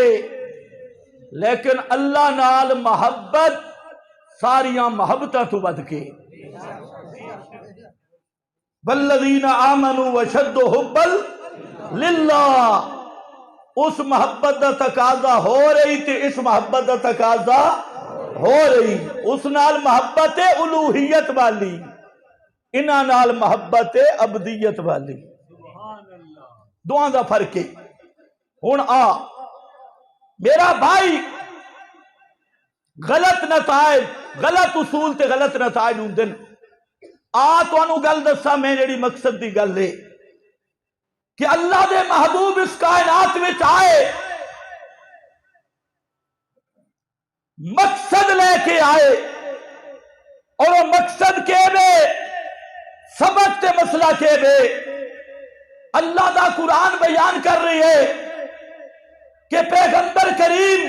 لیکن اللہ نال محبت ساریاں محبتاں تو ود کے، والذین آمنوا وشد حبا للہ، اس محبت دا تقاضا ہو رہی تے اس محبت دا تقاضا ہو رہی، اس نال محبت الوہیت والی، انہاں نال محبت عبدیت والی، دعا دا فرق ہے۔ ہن آ میرا بھائی، غلط نتائج، غلط اصول تے غلط نتائج ہوں دن، آ تو انہوں گل دسا میں جڑی مقصد دی گل ہے کہ اللہ دے محبوب اس کائنات میں آئے، مقصد لے کے آئے، اور وہ مقصد کے بے سبق تے مسئلہ کے بے اللہ دا قرآن بیان کر رہی ہے کہ پیغمبر کریم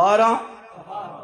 12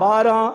12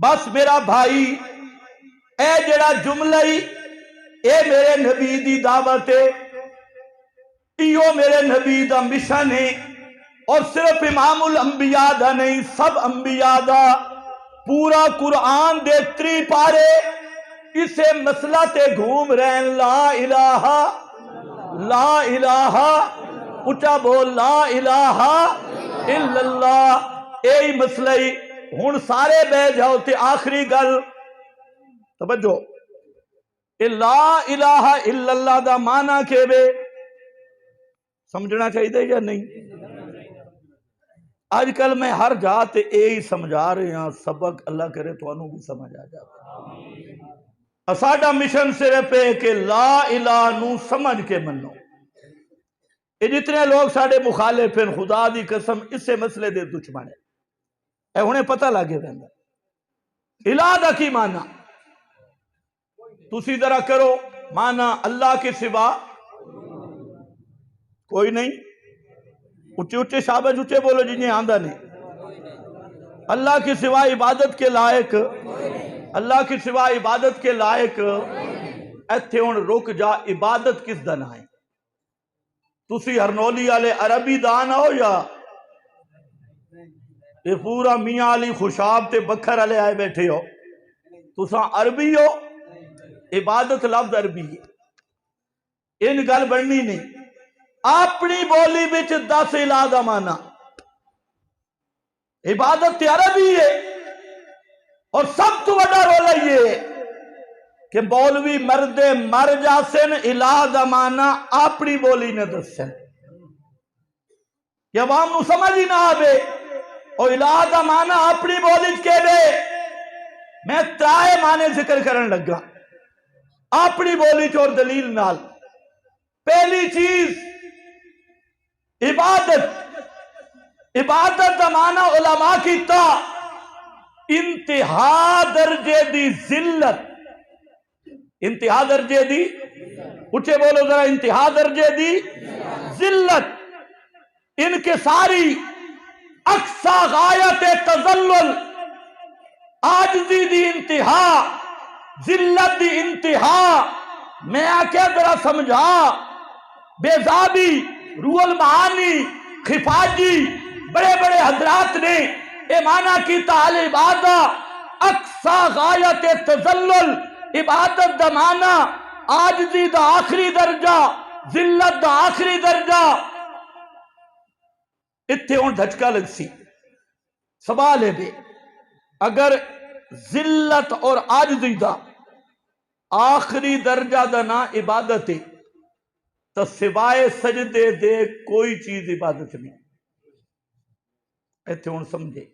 بس میرا بھائی اے جڑا جملہ ہی اے میرے نبی دی دعوت ہے، ایو میرے نبی دا مشن ہے، اور صرف امام الانبیاء دا نہیں، سب انبیاء دا پورا قرآن دے 3 پارے اسے مسئلہ تے گھوم رہے ہیں، لا الہ لا الہ اچھا بول لا الہ الا اللہ، اے مسئلہ ہی ہن سارے بہ جاؤ تے آخری گل توجہ، اے لا الہ الا اللہ دا معنی کہ بے سمجھنا چاہیے یا نہیں؟ آج کل میں ہر جا تے اے ہی سمجھا رہے ہیں، سبق اللہ کرے تو انہوں بھی سمجھ آ جائے۔ ساڈا مشن صرف ہے کہ لا الہ نو سمجھ کے منو۔ یہ جتنے لوگ ساڈے مخالف ہیں، خدا دی قسم اسے مسئلے دے دشمن ہے، اے انہیں پتہ لگے رہندا الہ دا کی معنی۔ تسی ذرا کرو معنی اللہ کے سوا کوئی نہیں، اچھے اچھے شابج اچھے بولو جنہیں آندہ نہیں، اللہ کے سوا عبادت کے لائق، اللہ کے سوا عبادت کے لائق ایتھے ہن رک جا، عبادت کس دن آئے؟ تسی ہرنولی والے عربی دان ہو یا یہ پورا میاں علی خوشاب تے بکھر والے آئے بیٹھے ہو؟ تساں عربی ہو، عبادت لفظ عربی ہے، ان گل بننی نہیں۔ اپنی بولی بچ 10 الہ دا معنی، عبادت تے عربی ہے، اور سب تو بڑا رولا یہ ہے کہ مولوی مرد مر جاسن الہ دا معنی اپنی بولی نے دسن، کہ عوام نو سمجھ ہی نہ آبے، اور الہ دا معنی اپنی بولی کے دے۔ میں 3 معنی ذکر کرن لگا اپنی بولی چور دلیل نال۔ پہلی چیز عبادت، عبادت دا معنی علماء کیتا انتہا درجے دی ذلت، انتہا درجے دی اچھے بولو ذرا، انتہا درجے دی ذلت، انکساری، اقصی غایت تذلل، عاجزی دی انتہا، ذلت دی انتہا۔ میں آکے ذرا سمجھا، بیزابی، روح المعانی، خفاجی، بڑے بڑے حضرات نے اے معنی کی تعالی عبادت اقصی غایت تذلل، عبادت دا معنی عاجزی دا آخری درجہ، ذلت دا آخری درجہ۔ اتھے ہون دھچکا لگ سی، سوال ہے بے، اگر ذلت اور عاجزی دا آخری درجہ دا نا عبادت ہے تو سوائے سجدے دے کوئی چیز عبادت نہیں۔ ایتھے ہون سمجھے،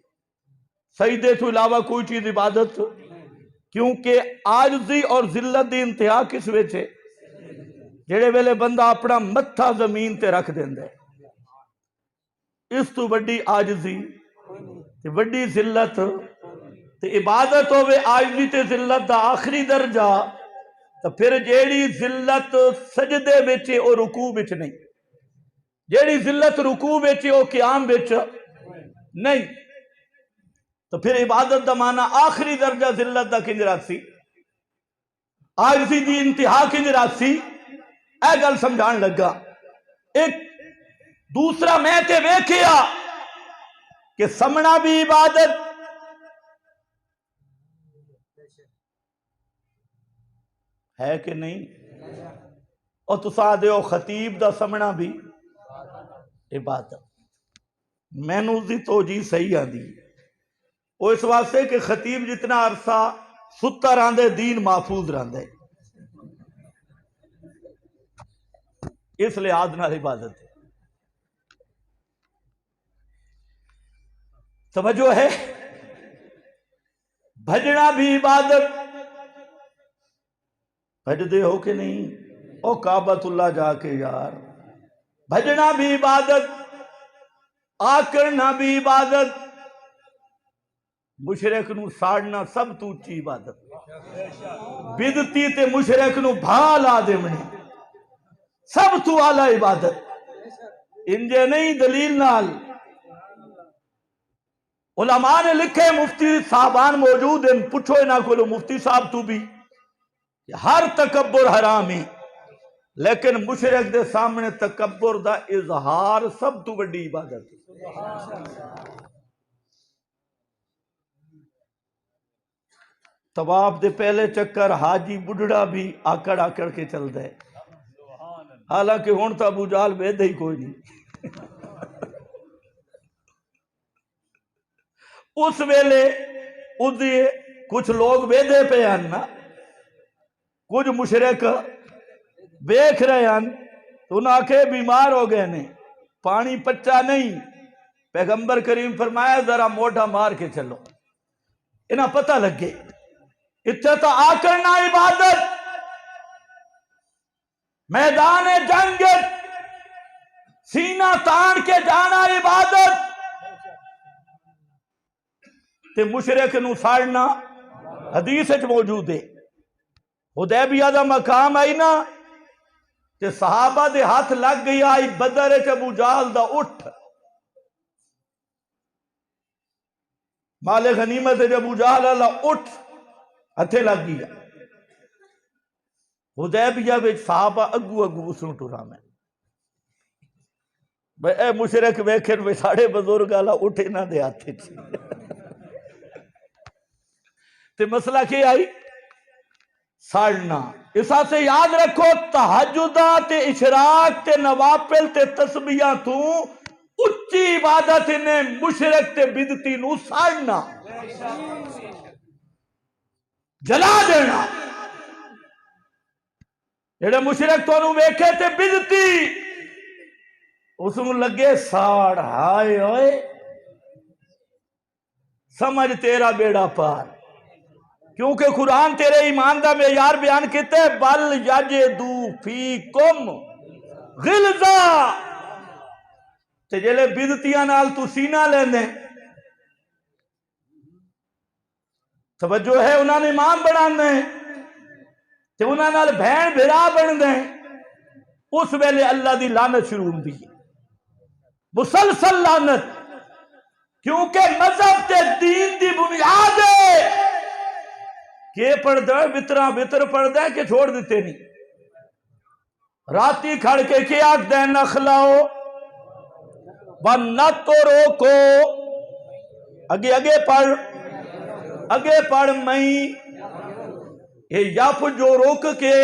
سجدے تو علاوہ کوئی چیز عبادت، کیونکہ عاجزی اور ذلت دی انتہا کس وچ ہے؟ جڑے ویلے بندہ اپنا متھا زمین تے رکھ دیندا ہے، اس تو بڑی عاجزی تے بڑی ذلت تے عبادت ہوے عاجزی تے ذلت دا آخری درجہ، تو پھر جیڑی ذلت سجدے وچ او رکوع وچ نہیں، جیڑی ذلت رکوع وچ او قیام وچ نہیں، تو پھر عبادت دا معنی آخری درجہ ذلت دا کنج راکسی، عاجزی دی انتہا کنج راکسی، اے گل سمجھان لگا۔ ایک دوسرا میں تے ویکھیا کہ سمنا بھی عبادت، ہے کہ نہیں؟ اور تسا دیو خطیب دا سمنا بھی عبادت۔ میں نو دی توجیہ صحیح آندی، وہ اس واسطے کہ خطیب جتنا عرصہ ستا راندے دین محفوظ راندے، اس لحاظ نال عبادت ہے۔ سمجھو ہے بھجنا بھی عبادت، بھجدے ہو کہ نہیں؟ او کعبۃ اللہ جا کے یار، بھجنا بھی عبادت، آکرنا بھی عبادت، مشرک نو ساڑنا سب تو اچھی عبادت، بدتی تے مشرک نو بھالا دیمنی سب تو اعلی عبادت، انجے نہیں دلیل نال۔ علماء نے لکھے، مفتی صاحبان موجود ہیں، پوچھو انہاں کو، مفتی صاحب تو بھی، ہر تکبر حرام ہے، لیکن مشرک دے سامنے تکبر دا اظہار سب تو بڑی عبادت ہے۔ طواف دے پہلے چکر حاجی بڈھڑا بھی آکڑ آکڑ کے چلتا ہے، حالانکہ ہون تا ابو جہل ویدہ ہی کوئی نہیں۔ اس ویلے کچھ لوگ ویدے پہ آنا، کچھ مشرک بیکھ رہے ہیں، تو انہاں کے بیمار ہو گئے نے، پانی پچا نہیں، پیغمبر کریم فرمایا ذرا موٹا مار کے چلو، انہاں پتہ لگے اتنا تو آ کرنا عبادت، میدان جنگ سینہ تان کے جانا عبادت، تے مشرک نو ساڑنا حدیث وچ موجود ہے۔ حدیبیہ دا مقام آئی نا تے صحابہ دے ہاتھ لگ گئی، آئی بدر وچ ابو جہل دا اٹھ، مال غنیمت وچ ابو جہل اللہ اٹھ ہتھے لگ گیا۔ حدیبیہ وچ صحابہ اگو اگو اسنو ٹرا میں بے اے مشرک ویکھن وے ساڑے بزرگ اللہ اٹھ انہاں دے ہاتھے چ تے مسئلہ کی آئی ساڑنا۔ اس سے یاد رکھو تہجدہ تے اشراق تے نوافل تے تسبیحاں تو اچھی عبادت نے مشرک تے بدعتی نو ساڑنا، جلا دینا۔ جڑے مشرک تو انہوں ویکھے تے بدعتی اس نو لگے ساڑ، ہائے ہوئے سمجھ تیرا بیڑا پار، کیونکہ قرآن تیرے ایمان دا معیار بیان کیتے بل یجدو فیکم غلظہ، تے جلے بدعتیاں نال تو سینہ لیندے، توجہ ہے، انہاں نے امام بناندے تے انہاں نال بہن بھرا بندے، اس ویلے اللہ دی لعنت شروع ہوندی ہے، مسلسل لعنت، کیونکہ مذہب تے دین دی بنیاد ہے کہ پڑھ دے وطر پڑھ دے کہ چھوڑ دیتے نہیں، راتی کھڑ کے کیا دے نخلاؤ ونطرو کو اگے پڑھ میں یہ یف جو روک کے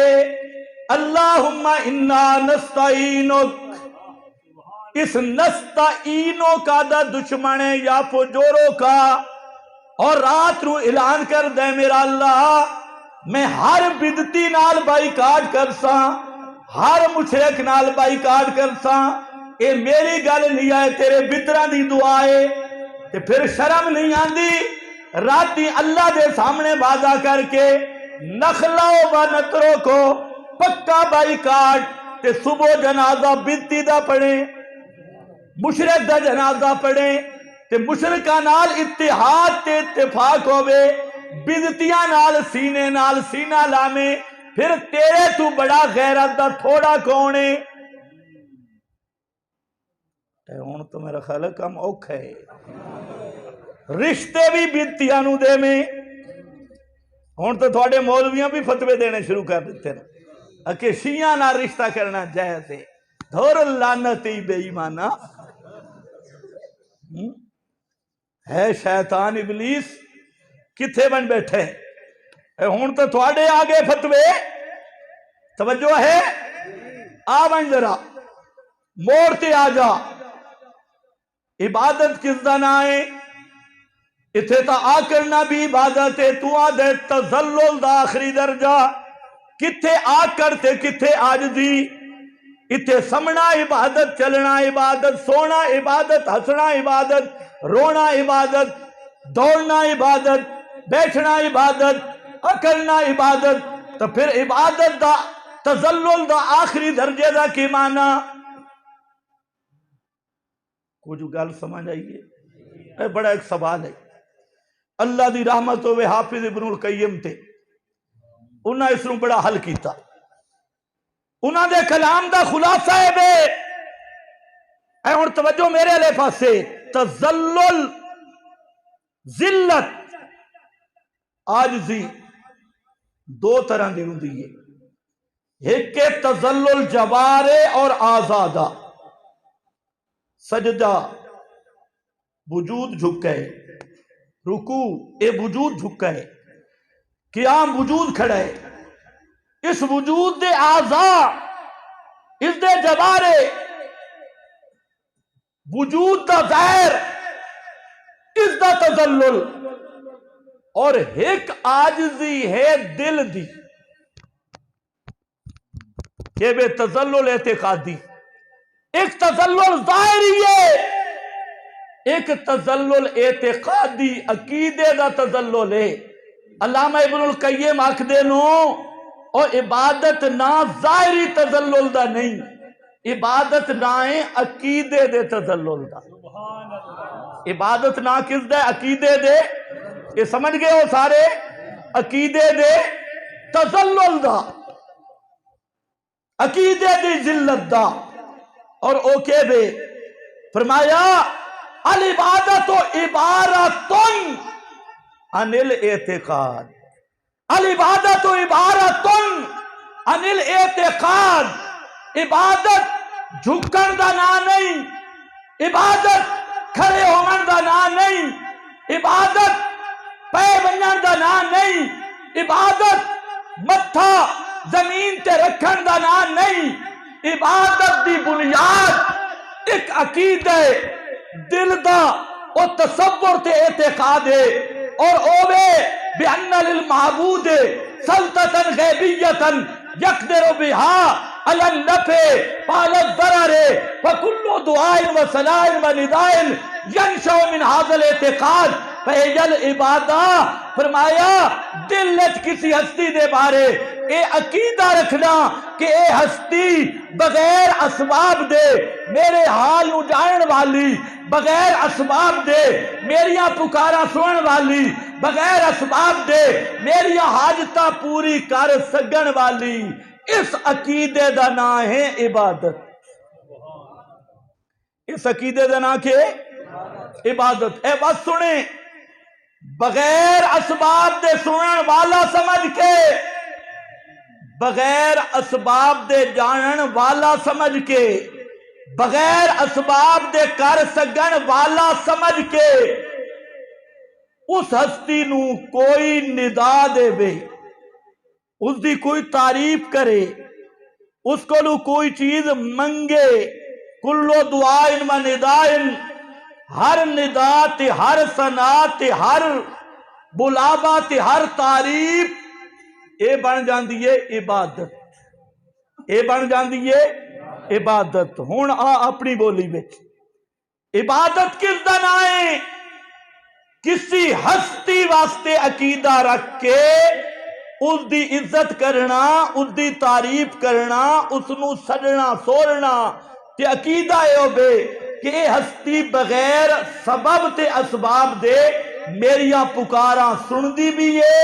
اللہم انا نستعینک، اس نستعینو کا دا دشمن ہے یف جورو کا، اور رات رو اعلان کر دے میرا اللہ میں ہر بدعتی نال بائیکاٹ کرساں، ہر مشرک نال بائیکاٹ کرساں، اے میری گل نہیں آئے تیرے بدراں دی دعا ہے، تے پھر شرم نہیں آندی راتی اللہ دے سامنے وعدہ کر کے نخلا و نترو کو پکا بائیکاٹ، تے صبح جنازہ بدعتی دا پڑھیں، مشرک دا جنازہ پڑھیں، تے مشرکاں نال اتحاد تے اتفاق ہوئے، بدعتیاں نال سینہ لانے، پھر تیرے تو بڑا غیرت دا تھوڑا کونے۔ ہون تو میرا خیال ہے کم اوکھا ہے، رشتے بھی بدعتیاں نو دے میں، ہون تو تھوڑے مولویاں بھی فتوے دینے شروع کر دیتے ہیں کہ شیعہ نہ رشتہ کرنا جائز ہے، دھور لعنتی بے ایمانہ ہے شیطان ابلیس کتھے بن بیٹھے، ہون تو تھوڑے آگے فتوے، توجہ ہے، آون ذرا موڑتے آ جا، عبادت کس دن آئے، اتھے تا آ کرنا بھی عبادت ہے، تو آدھے تزلل دا آخری درجہ، کتھے آ کرتے کتھے آج دی، اتھے سمنا عبادت، چلنا عبادت، سونا عبادت، ہسنا عبادت، رونا عبادت، دوڑنا عبادت، بیٹھنا عبادت، اکلنا عبادت، تو پھر عبادت دا تزلل دا آخری درجے دا کی معنی، کچھ گل سمجھ آئیے، بڑا ایک سوال ہے، اللہ دی رحمت ہوئے حافظ ابن القیم تے، انہاں اس نے بڑا حل کیتا، انہاں دے کلام دا خلاصہ ہے بے، اے اور توجہ میرے لے پاسے، تزلل ذلت عاجزی دو طرح دی ہوندی ہے، ایک تذلل جوارے اور آزادہ، سجدہ وجود جھکے، رکوع اے وجود جھکے، قیام وجود کھڑے، اس وجود دے آزا اس دے جوارے وجود دا ظاہر اس دا تذلل، اور ایک عاجزی ہے دل دی کہ بے تذلل اعتقادی، ایک تذلل ظاہری ہے، ایک تذلل اعتقادی عقیدے دا تذلل ہے۔ علامہ ابن القیم آکھدے نو اور عبادت نہ ظاہری تذلل دا نہیں، عبادت نہ ہے عقیدے دے تذلل دا، عبادت نہ کس دے؟ عقیدے دے، یہ سمجھ گئے ہو سارے؟ عقیدے دے تذلل دا، عقیدے دی ذلت دا، اور اوکے بے فرمایا العبادت عبارت عن الاعتقاد، العبادت عبارت عن الاعتقاد، عبادت جھکن دا نا نہیں، عبادت کھڑے ہومن دا نا نہیں، عبادت پے بنن دا نا نہیں، عبادت متھا زمین تے رکھن دا نا نہیں، عبادت دی بنیاد ایک عقیدہ دل دا اور تصور تے اعتقاد ہے، اور اوے بِأَنَّ لِلْمَعْبُودِ سَلْطَةً غَيْبِيَّةً يَقْدِرُ بِهَا عَلَى النَّفْعِ وعلى الضَّرَرِ فَكُلُّ دُعَاءٍ وَصَلَاةٍ وَنِدَاءٍ يَنشَأُ مِنْ هَذَا الْاعْتِقَادِ فَهِيَ الْعِبَادَةُ۔ فرمایا دل وچ کسی ہستی دے بارے اے عقیدہ رکھنا کہ اے ہستی بغیر اسباب دے میرے حال نو جانن والی، بغیر اسباب دے میریاں پکارا سنن والی، بغیر اسباب دے میریاں حاجتاں پوری کر سکن والی، اس عقیدے دا نام ہے عبادت، اس عقیدے دا نام کیا ہے؟ عبادت۔ اے بس سنیں، بغیر اسباب دے سنن والا سمجھ کے، بغیر اسباب دے جانن والا سمجھ کے، بغیر اسباب دے کر سکن والا سمجھ کے اس ہستی نو کوئی ندا دے بے، اس دی کوئی تعریف کرے، اس کو نو کوئی چیز منگے، کلو دعائن و ندائن، ہر ندا تے ہر ثنا تے ہر بلاوا تے ہر تعریف اے بن جاندی ہے عبادت، اے بن جاندی ہے عبادت۔ ہون آ اپنی بولی بچ عبادت کس دا نام ہے؟ کسی ہستی واسطے عقیدہ رکھ کے اس دی عزت کرنا، اس دی تعریف کرنا، اس نو سجنا سورنا، تے عقیدہ اے ہو بے کہ اے ہستی بغیر سبب تے اسباب دے میریاں پکاراں سن دی بھی ہے،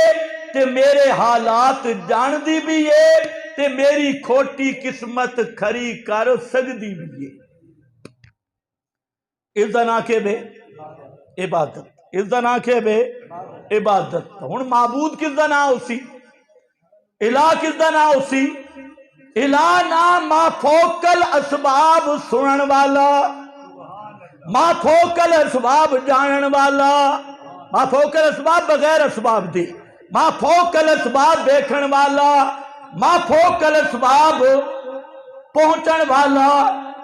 تے میرے حالات جان دی بھی ہے، تے میری کھوٹی قسمت کھری کر سکدی بھی ہے۔ اس دا نام کے بے عبادت، اس دا نام کے بے عبادت۔ ہن معبود کس دا نام اسی؟ الہ کس دا نام اسی؟ الہ نام ما فوق الاسباب سنن والا، ما فوق الاسباب جانن والا، ما فوق الاسباب بغیر اسباب دے، ما فوق الاسباب دیکھن والا، ما فوق الاسباب پہنچن والا،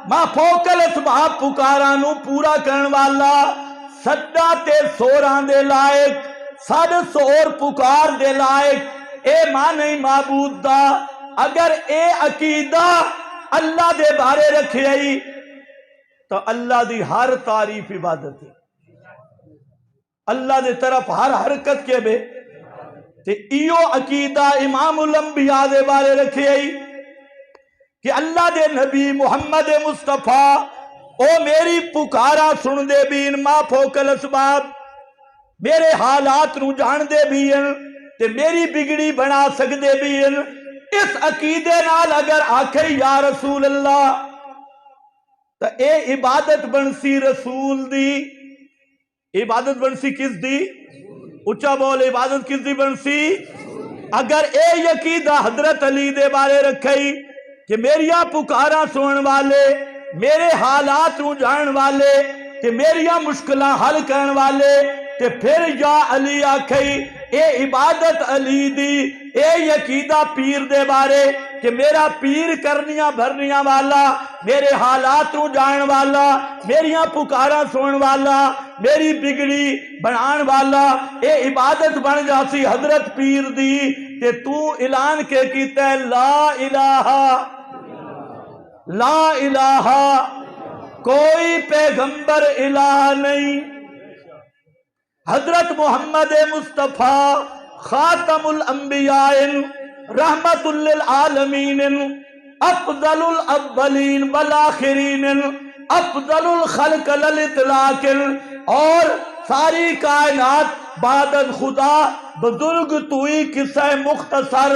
ما فوق الاسباب پکارانو پورا کرن والا، سدا تے سوراں دے لائق، سد سور پکار دے لائق، اے معنی معبود دا۔ اگر اے عقیدہ اللہ دے بارے رکھے آئی تو اللہ دی ہر تعریف عبادت ہے، اللہ دے طرف ہر حرکت کے بے تے ایو عقیدہ امام الانبیاء دے بارے رکھے آئی کہ اللہ دے نبی محمد مصطفیٰ او میری پکارا سن دے بین، ما فوق الاسباب میرے حالات نو جان دے بین، تے میری بگڑی بنا سک دے بین۔ اس عقیدے نال اگر آکھے یا رسول اللہ تو اے عبادت بنسی رسول دی، عبادت بنسی کس دی؟ اچھا بول، عبادت کس دی بنسی؟ اگر اے یقیدہ حضرت علی دے بارے رکھئی کہ میریاں پکاراں سنن والے، میرے حالات نوں جانن والے تے میریاں مشکلاں حل کرن والے، تے پھر یا علی آکھئی اے عبادت علی دی، اے یقیدہ پیر دے بارے کہ میرا پیر کرنیاں بھرنیاں والا، میرے حالات نوں جانن والا، میریاں پکاراں سنن والا، میری بگڑی بنان والا، اے عبادت بن جاسی حضرت پیر دی، تے تو اعلان کے کیتا ہے لا الہ لا الہ، کوئی پیغمبر الہ نہیں، حضرت محمد مصطفیٰ خاتم الانبیاء رحمت للعالمین افضل الاولین والآخرین افضل الخلق للاطلاق، اور ساری کائنات بعد خدا بزرگ توئی قصہ مختصر،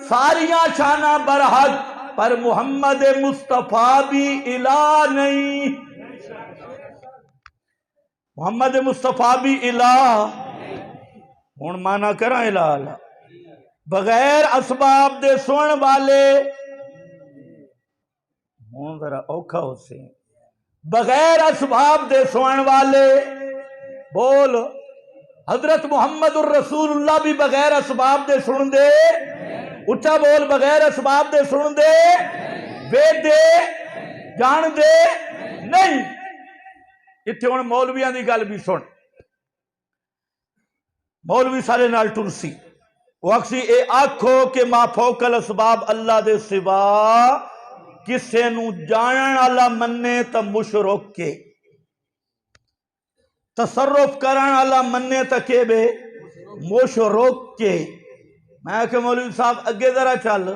ساریاں شانہ برحق، پر محمد مصطفیٰ بھی الہ نہیں، محمد مصطفیٰ بھی الہ۔ ہن مانا کراں الہ اللہ، بغیر اسباب دے سن والے، ہن ذرا اوکھا ہو سے، بغیر اسباب دے سن والے، بول حضرت محمد الرسول اللہ بھی بغیر اسباب دے سن دے، اچھا بول بغیر اسباب دے سن دے، بے دے جان دے نہیں۔ اتھے ہن مولویاں دی گل بھی سن، مولوی سارے نال ٹرسی، وہ اکسی اے آکھو کہ ما فوق الاسباب اللہ دے سوا کسے نو جانن والا مننے تا مشرک کے، تصرف کرن والا مننے تا کے بے مشرک کے۔ میں کہ مولوی صاحب اگے ذرا چل،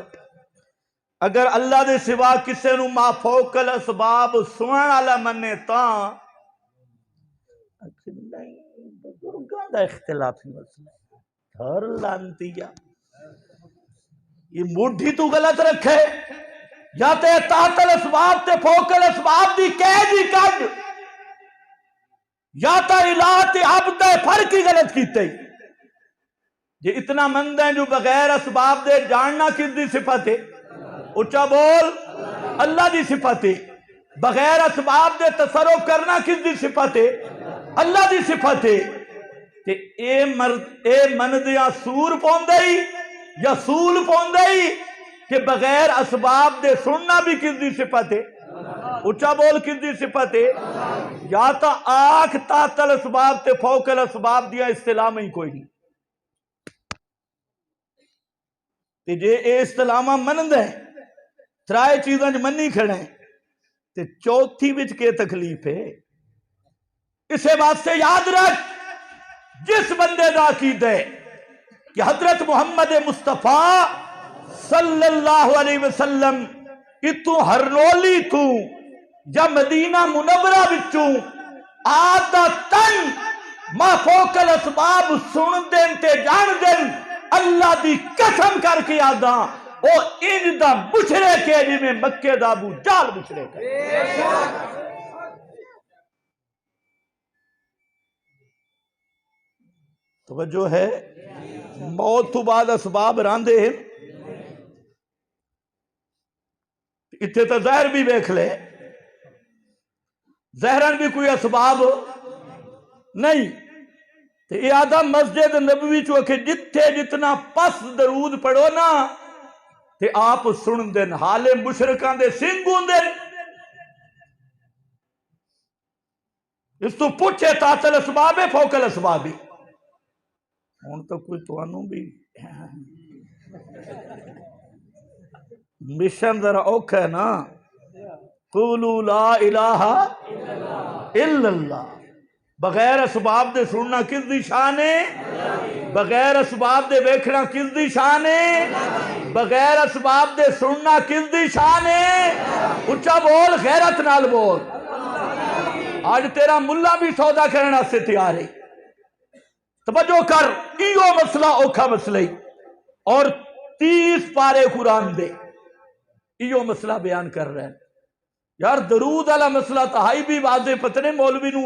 اگر اللہ دے سوا کسے نو ما فوق الاسباب سنن والا مننے تاں بزرگاں دا اختلافی مسئلہ ہر لانتیا، یہ موڈھی تو غلط رکھے، یا تے تحت الاسباب تے فوق الاسباب دی قید ہی کڈ، یا تا الہ تے عبد فرق ہی غلط کیتے۔ یہ اتنا مند ہیں جو بغیر اسباب دے جاننا کس دی صفت ہے؟ اچھا بول اللہ دی صفت ہے، بغیر اسباب دے تصرف کرنا کس دی صفت ہے؟ اللہ دی صفت ہے۔ کہ اے مندیاں سور پوندئی یا سول پوندئی کہ بغیر اسباب دے سننا بھی کس دی صفت ہے؟ اچھا بول کس دی صفت ہے؟ یا تا آنکھ تحت الاسباب تے فوق الاسباب دیا اصطلاح میں ہی کوئی نہیں، تے جے اے اصطلاح منند ہے، ترائے چیزاں جو منی کھڑے ہیں، تے چوتھی وچ کے تکلیف ہے؟ اسے بات سے یاد رکھ، جس بندے دا عقیدہ ہے کہ حضرت محمد مصطفیٰ صلی اللہ علیہ وسلم اتو ہرنولی تو یا مدینہ منورہ بچوں آدھا تن ما فوق الاسباب سن دین تے جان دین، اللہ دی قسم کر کے آدھا او ان دا مشرک ہے جی میں مکہ دا ابو جال مشرک ہے۔ توجہ ہے، موت تو بعد اسباب راندے ہیں، اتنے تو زہر بھی بیکھ لے، زہرن بھی کوئی اسباب نہیں، تو یہ آدھا مسجد نبوی چو کہ جتھے جتنا پس درود پڑھو نا تے آپ سن دن، حالے مشرکان دے سنگون دن، اس تو پوچھے تحت الاسباب ہے فوق الاسباب ہے۔ ہون تو کوئی توانوں بھی مشن ذرا اوکھا ہے نا، قولوا لا الہ الا اللہ، بغیر اسباب دے سننا کس دی شان ہے؟ بغیر اسباب دے بیکھنا کس دی شان ہے؟ بغیر اسباب دے سننا کس دی شان ہے؟ اچھا بول، غیرت نال بول۔ آج تیرا ملہ بھی سودا کرنا سے تیار ہے، توجہ کر، ایو مسئلہ اوکھا مسئلہ ہی، اور 30 پارے قرآن دے ایو مسئلہ بیان کر رہے ہیں۔ یار درود والا مسئلہ تہائی بھی واضح پتنے مولوی نو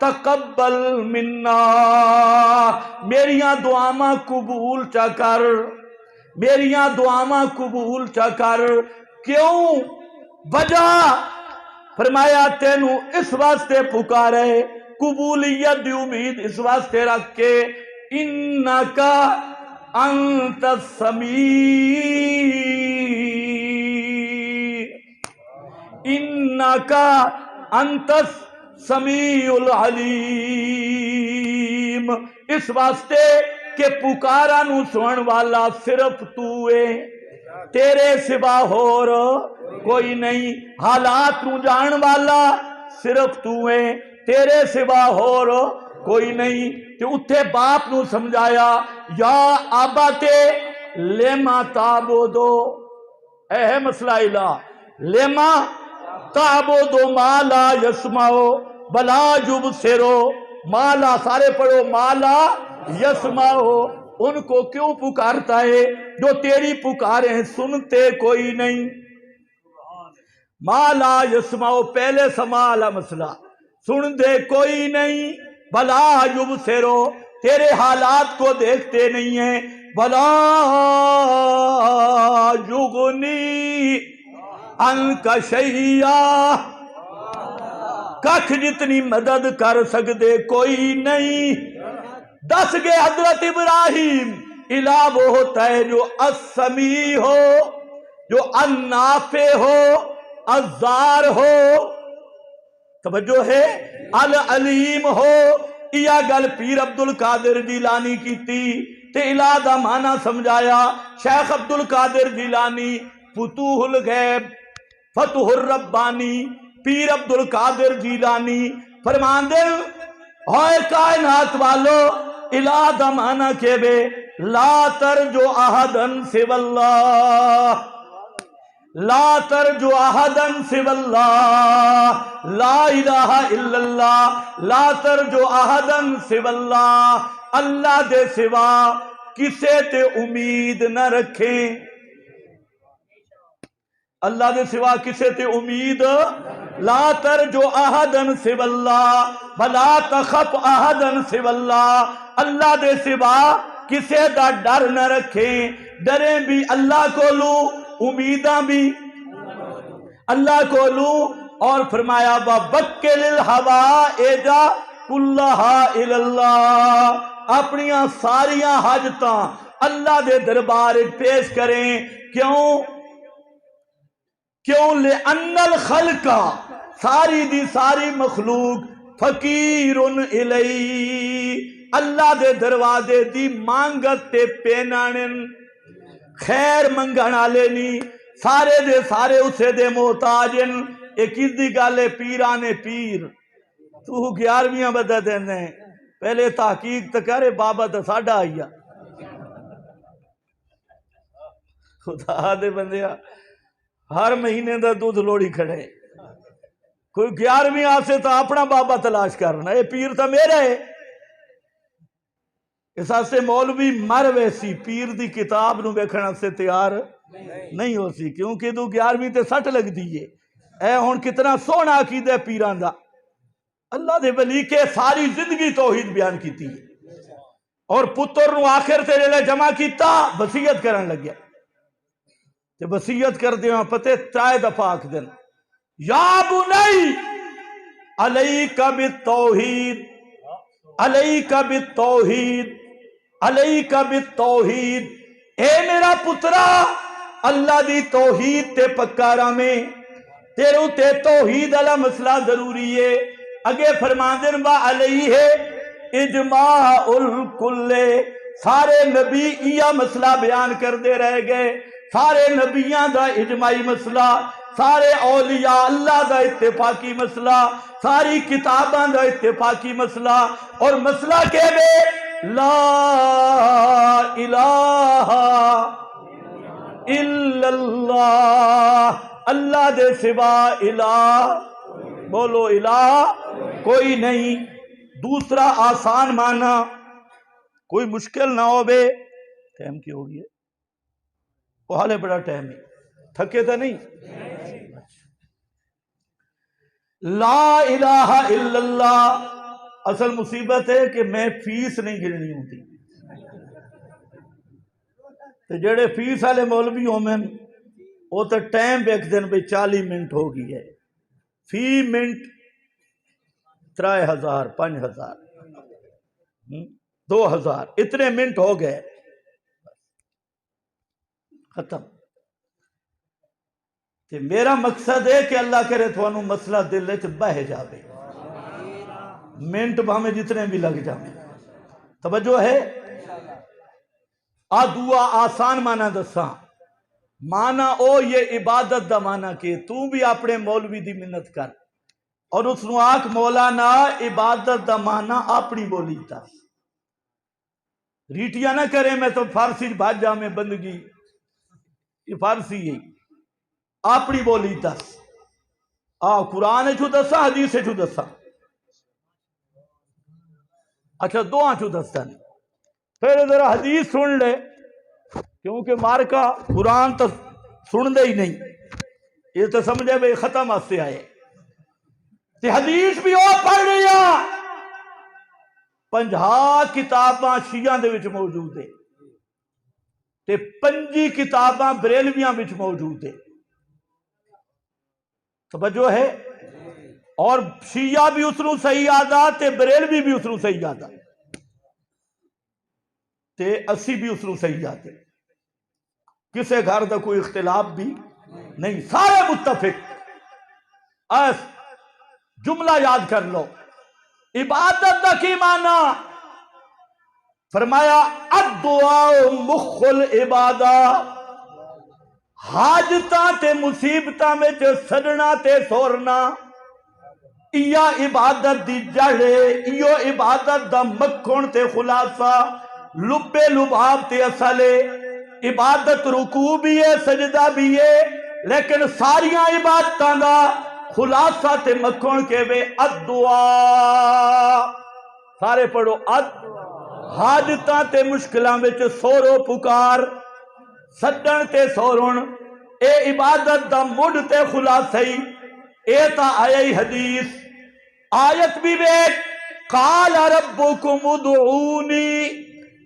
تقبل منا، میریاں دعاواں قبول چا کر، میریاں دعاواں قبول چا کر۔ کیوں؟ وجہ فرمایا تینوں اس واسطے پکارے، قبولیت دی امید اس واسطے رکھ کے، انکا انت السمیع، انکا انت السمیع العلیم، اس واسطے کہ پکارا نو سنن والا صرف تو ہے، تیرے سوا ہور کوئی نہیں، حالات نو جان والا صرف تو ہے، تیرے سوا ہور کوئی نہیں۔ تے اتھے باپ نو سمجھایا، یا آباتے لیما تعبدو، اے مسئلہ الہ، لیما تعبدو ما لا یسمعو بلا یبصرو، مالا سارے پڑھو، مالا یسمعو، ان کو کیوں پکارتا ہے جو تیری پکاریں سنتے کوئی نہیں۔ مالا یسمعو پہلے سما والا مسئلہ، سن دے کوئی نہیں، بلا یبصرو تیرے حالات کو دیکھتے نہیں ہیں، بلا یغنی عنک شیئا، کچھ جتنی مدد کر سکتے کوئی نہیں۔ دس گئے حضرت ابراہیم الہ وہ ہوتا ہے جو السمیع ہو، جو النافع ہو، الضار ہو، توجہ ہے، العلیم ہو۔ یہ گل پیر عبدالقادر جیلانی کی تھی تے الہ دا معنی سمجھایا شیخ عبدالقادر جیلانی، فتوح الغیب فتح الربانی پیر عبدالقادر جیلانی فرمان دے، ہوئے کائنات والو الہ دا معنی کے بے لا ترجو احدن سوی اللہ، لا ترجو احدن سوی اللہ، لا الہ الا اللہ، لا ترجو احدن سوی اللہ، اللہ دے سوا کسے تے امید نہ رکھیں، اللہ دے سوا کسے تے امید، لا ترجو احدن سوی اللہ ولا تخف احدن سوی اللہ، اللہ دے سوا کسے دا ڈر نہ رکھیں، ڈریں بھی اللہ کو لوں، امیداں بھی اللہ کو لوں، اور فرمایا وَبَكِّلِ الْحَوَائِجَ كُلَّهَا إِلَى اللَّهِ، اپنیاں ساریاں حاجتاں اللہ دے دربار پیش کریں، کیوں؟ لِأَنَّ الْخَلْقَ، ساری دی ساری مخلوق فقیر الیہ، اللہ دے دروازے دی مانگت تے پینانن، خیر منگن آلے نی، سارے دے سارے اسے دے محتاجن۔ ایک دی گالے پیرانے پیر تو 11ویں بدہ دینے پہلے تحقیق تکارے بابا تا ساڑھا آئیا، خدا دے بندیا ہر مہینے دا دودھ لوڑی کھڑے، کوئی 11ویں آسے تا اپنا بابا تلاش کرنا، اے پیر تا میرا ہے۔ اس آسے مولوی مر ویسی پیر دی کتاب نو بیکھنا سے تیار نہیں ہو سی، کیونکہ تو 11ویں تے سٹ لگ دیئے، اے ہون کتنا سونا عقیدہ پیران دا، اللہ دے ولی کے ساری زندگی توحید بیان کیتی ہے، اور پتر نو آخر تے لے جمع کیتا، وصیت کرن لگ گیا، تے وصیت کر دیاں پتے 3 دفعہ آکھ دن، یا بنی علیک بالتوحید، علیک بالتوحید، علیک بالتوحید، اے میرا پترا اللہ دی توحید تے پکارا میں، تیرو تے توحید علی مسئلہ ضروری ہے۔ اگے فرمان دن با علیہ اجماع الکل، سارے نبی یہ مسئلہ بیان کر دے رہ گئے، سارے نبیان دا اجماعی مسئلہ، سارے اولیاء اللہ دا اتفاقی مسئلہ، ساری کتاباں دا اتفاقی مسئلہ، اور مسئلہ کے بے لا الہ الا اللہ، اللہ دے سوا الہ، بولو الہ کوئی نہیں۔ دوسرا آسان مانا، کوئی مشکل نہ ہو بے، ٹائم کی ہوگی ہے وہ حالے بڑا ٹائم ہے، تھکے تھا نہیں، لا الہ الا اللہ، اصل مصیبت ہے کہ میں فیس نہیں گرنی ہوتی، تو جڑے فیس والے مولوی ہومن وہ تو ٹائم بیک دن بھئی 40 منٹ ہو گئی ہے، فی منٹ 3000 5000 2000 اتنے منٹ ہو گئے، ختم۔ کہ میرا مقصد ہے کہ اللہ کرے تھوانو مسئلہ دل وچ بہ جاوے، منٹ بھامے جتنے بھی لگ جائیں۔ توجہ ہے؟ دعا آسان مانا دساں، مانا او یہ عبادت دا مانا کہ تو بھی اپنے مولوی دی منت کر اور اس نو آکھ مولانا عبادت دا مانا اپنی بولی تا، ریٹیاں نہ کرے میں تو فارسی بھاج جا میں بندگی، یہ فارسی ہے، اپنی بولی دس، قرآن چھو دسا حدیث چھو دسا، اچھا دعا چھو دستا نہیں، پھر ذرا حدیث سن لے کیونکہ مارکا قرآن تو سن دے ہی نہیں، یہ تو سمجھے بھئی ختم آستے آئے، تے حدیث بھی او پڑھ رہا 50 کتاباں شیعہ دے وچ موجود ہے تے 5 کتاباں بریلویاں وچ موجود ہے، توجہ ہے؟ اور شیعہ بھی اس نو صحیح آدھا تے بریلوی بھی اس نو صحیح آدھا تے اسی بھی اس نو صحیح آدھے، کسے گھر دا کوئی اختلاف بھی نہیں، سارے متفق۔ اس جملہ یاد کر لو، عبادت دا کی معنی؟ فرمایا الدعاء مخ العبادہ، حاجتاں تے مصیبتاں میں سڑنا تے سورنا، ایا عبادت دی جڑے، ایو عبادت دا مکھن تے خلاصہ، لبے لباب تے اصلے، عبادت رکوع بھی ہے سجدہ بھی ہے، لیکن ساریاں عبادتاں دا خلاصہ تے مکھن کے بے الدعاء، سارے پڑھو حاجتاں تے مشکلاں وچ سورو پکار، سدن تے سورن، اے عبادت دا مڈ تے خلاصی، اے تا آئی حدیث، آیت بھی بیک قال ربکم ادعونی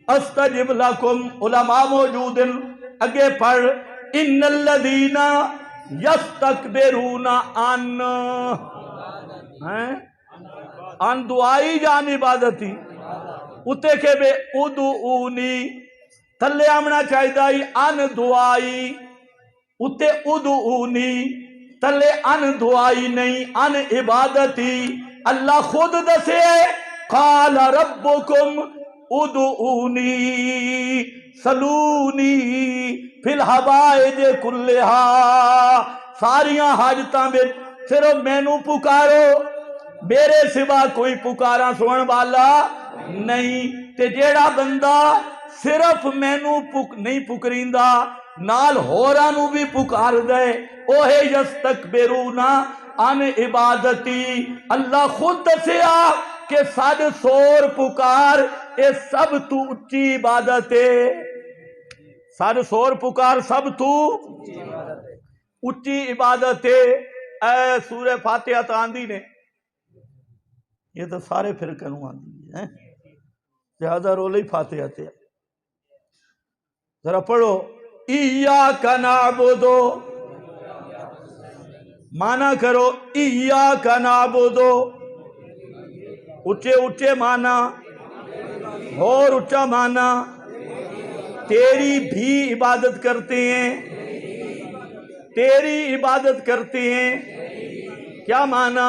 استجب لکم، علماء موجود ہیں، اگے پڑھ ان الذین یستکبرون ان دعائی جان عبادتی، اتے کے بے ادعونی تھلے آمنا چاہی دائی ان دعائی، اتے ادعونی تلے ان دعائی نہیں، ان عبادتی، اللہ خود دسے قال ربکم ادعونی سلونی فی الحوائج کلہا، ساریاں حاجتاں میں صرف مینوں پکارو، میرے سوا کوئی پکارا سوڑن والا نہیں، تے جیڑا بندہ صرف مینوں نہیں پکریندا نال ہورانو بھی پکار دے، اوہے یستکبرون عن عبادتی، اللہ خود دسیا کہ ساڑھ سور پکار اے سب تو اچھی عبادت ہے، ساڑھ سور پکار سب تو اچھی عبادت ہے۔ اے سورہ فاتحہ تاندی نے، یہ تو سارے فرقوں آندی ہے، لہذا رولے فاتحہ تے ذرا پڑھو ایاک نعبدو، مانا کرو ایاک نعبدو، اچھے اچھے مانا اور اچھا مانا، تیری بھی عبادت کرتے ہیں، تیری عبادت کرتے ہیں، کیا مانا؟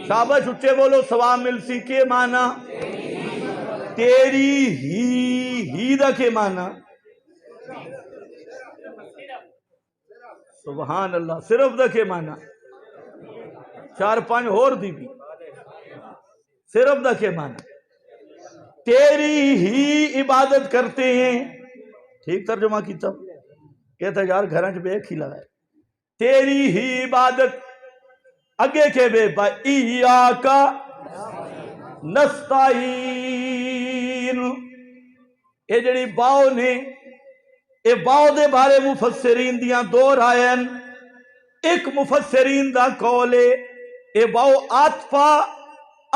شابش اچھے بولو ثواب مل سی، کے مانا؟ تیری ہی دا کے مانا؟ سبحان اللہ، صرف دا کے مانا؟ 4-5 اور دی بھی، صرف دا کے مانا؟ تیری ہی عبادت کرتے ہیں، ٹھیک ترجمہ کیتا، کہتا یار گھرانچ بے کھلا ہے، تیری ہی عبادت، اگے کے بے با ایاکا نستعین، اے جڑی باؤ نے، اے باؤ دے بارے مفسرین دیاں 2 رائن، ایک مفسرین دا قول ہے اے باؤ عاطفہ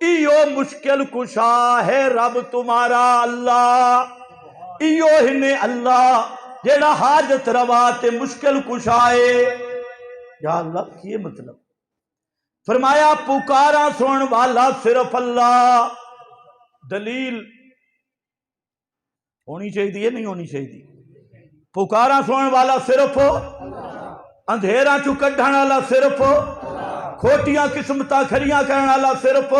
ایو مشکل کشا ہے رب تمہارا اللہ، ایو ہنے اللہ جیڑا حاجت روا تے مشکل کشا ہے۔ یا اللہ کی مطلب فرمایا پکارا سن والا صرف اللہ۔ دلیل ہونی چاہیے نہیں ہونی چاہیے؟ پکارا سن والا صرف اندھیرا چو کڈھن والا صرف، کھوٹیاں قسمتاں کھڑیاں کرن والا صرف،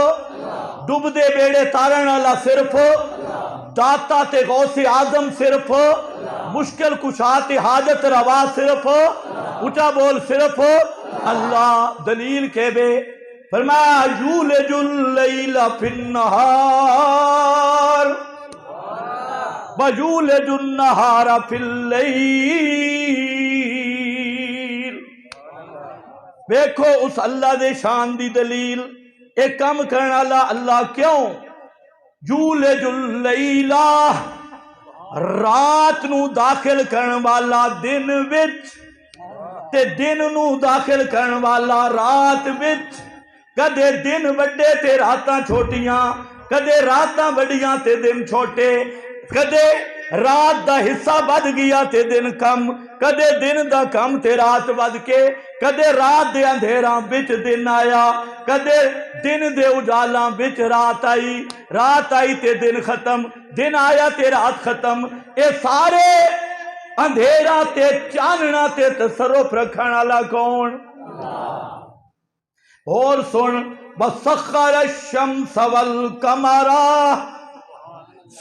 ڈوبدے بیڑے تارن والا صرف، داتا تے غوث اعظم صرف، مشکل کشا تے حاجت روا صرف، اونچا بول صرف اللہ۔ دلیل کے بے فرمایا یولج اللیل فی النہار وَيُولِجُ النَّهَارَ فِي اللَّيْلِ۔ دیکھو اس اللہ دے شان دی دلیل، ایک کام کرنے والا اللہ کیوں؟ یولج اللیل، رات نو داخل کرنے والا دن وچ تے دن نو داخل کرنے والا رات وچ۔ کدے دن وڈے تے راتاں چھوٹیاں، کدے راتاں وڈیاں تے دن چھوٹے، کدے رات دا حصہ بد گیا تے دن کم، کدے دن دا کم تے رات بد کے، کدے رات دے اندھیراں بچ دن آیا، کدے دن دے اجالاں بچ رات آئی تے دن ختم، دن آیا تے رات ختم۔ اے سارے اندھیرا تے چاننا تے تصرف رکھن والا کون؟ اور سن وَسَخَّرَ الشَّمْسَ وَالْقَمَرَ،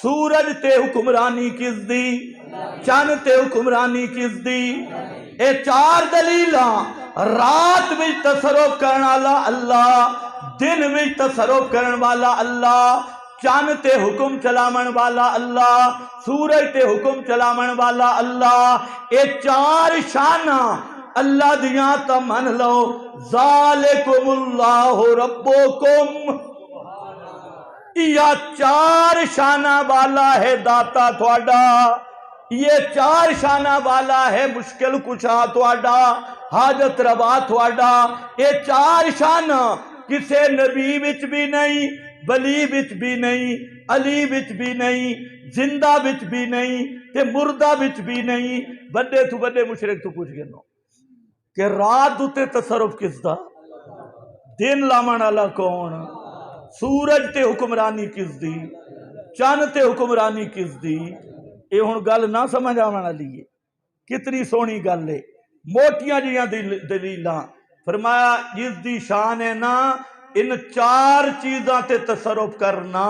سورج تے حکمرانی کس دی، چاند تے حکمرانی کس دی؟ اے چار دلیلاں، رات وچ تصرف کرن والا اللہ، دن وچ تصرف کرن والا اللہ، چاند تے حکم چلاون والا اللہ، سورج تے حکم چلاون والا اللہ۔ اے چار شاناں اللہ دیاں تا من لو، ذالکم اللہ ربکم، یہ چار شانہ والا ہے داتا تھوڑا، یہ چار شانہ والا ہے مشکل کشا تھوڑا، حاجت روا تھوڑا۔ یہ چار شانہ کسے نبی وچ بھی نہیں، ولی وچ بھی نہیں، علی وچ بھی نہیں، زندہ وچ بھی نہیں تے مردہ وچ بھی نہیں۔ بڑے تو بڑے مشرک تو پوچھ گئے نو کہ رات تے تصرف کس دا، دن لامن والا کون، سورج تے حکمرانی کس دی، چاند تے حکمرانی کس دی؟ اے ہن گل نہ سمجھ آون والی ہے، کتنی سونی گل ہے، موٹیاں جیاں دلیلاں۔ فرمایا جس دی شان ہے نا ان چار چیزاں تے تصرف کرنا،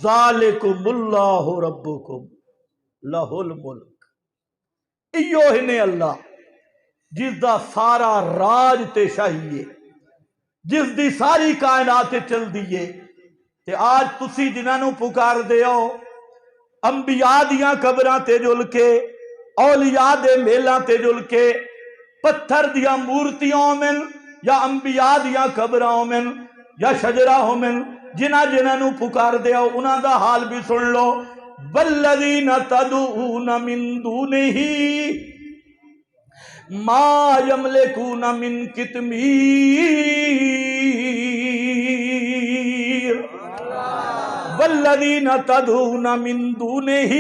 ذالکم اللہ ربکم لہ الملک، ایو ہنے اللہ جس دا سارا راج تے شاہی ہے، جس دی ساری کائنات چل دیئے۔ تے آج تسی جنہاں نو پکار دیو، انبیاء دیاں قبراں تے جل کے، اولیاء دے میلاں تے جل کے، پتھر دیاں مورتیاں ہومن یا انبیاء دیاں قبراں ہومن یا شجرہ ہومن، جنہاں نو پکار دیو انہاں دا حال بھی سن لو۔ والذین تدعون من دونہ ما یملکون من قطمیر، والذین تدعون من دونہ،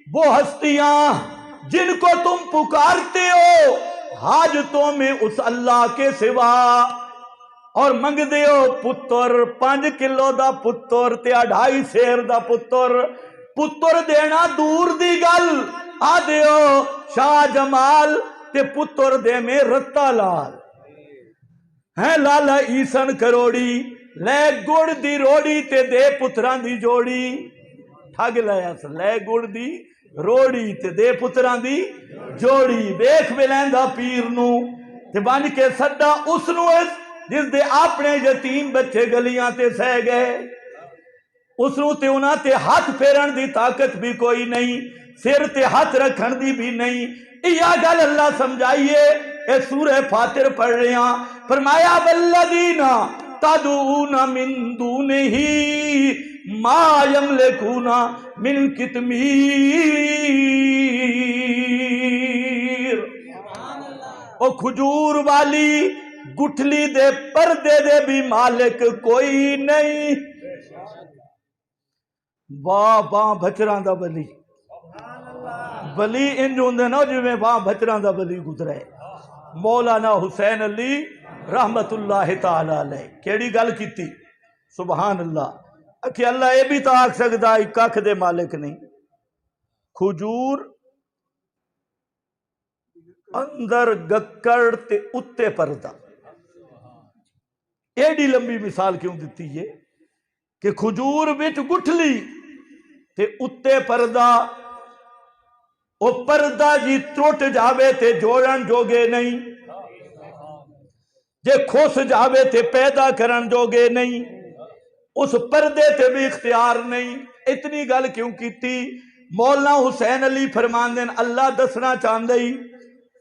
وہ ہستیاں جن کو تم پکارتے ہو حاجتوں میں اس اللہ کے سوا، اور منگ دیو پتر 5 کلو دا پتر تے 2.5 سیر دا پتر دینا دور دی گل، آ دیو شاہ جمال تے پتر دے میں رتا لال ہے، لالا ایسن کروڑی لے گڑ دی روڑی تے دے پتران دی جوڑی، ٹھگ لیا سن، لے گڑ دی روڑی تے دے پتران دی جوڑی، بیکھ بلیندہ پیر نو تے بن کے سڈا اس نو جس دے اپنے یتیم بچے گلیاں تے سہ گئے، اس نو تے انہاں تے ہاتھ پھیرن دی طاقت بھی کوئی نہیں، سر تے ہاتھ رکھن دی بھی نہیں۔ یہ گل اللہ سمجھائیے، اے سورہ فاتر پڑھ رہے ہیں۔ فرمایا والذین تدعون من دونہ ما یملکون من قطمیر، او کھجور والی گٹھلی دے پردے دے بھی مالک کوئی نہیں. واہ واہ بچراں دا بلی بلی انج ہوندے نا جویں واہ بچراں دا بلی گزرا ہے. مولانا حسین علی رحمت اللہ تعالی علیہ کیڑی گل کیتی سبحان اللہ کہ اللہ یہ بھی تو آکھ سکدا ہے ککھ دے مالک نہیں. کھجور اندر گکڑ تے اتے پردہ. ایڈی لمبی مثال کیوں دیتی ہے کہ کھجور وچ گٹھلی تے اتے پردہ. او پردہ جی ٹوٹ جاوے تے جوڑن جوگے نہیں، جے کھوس جاوے تے پیدا کرن جوگے نہیں، اس پردے تے بھی اختیار نہیں. اتنی گل کیوں کیتی؟ مولانا حسین علی فرماندے اللہ دسنا چاہندے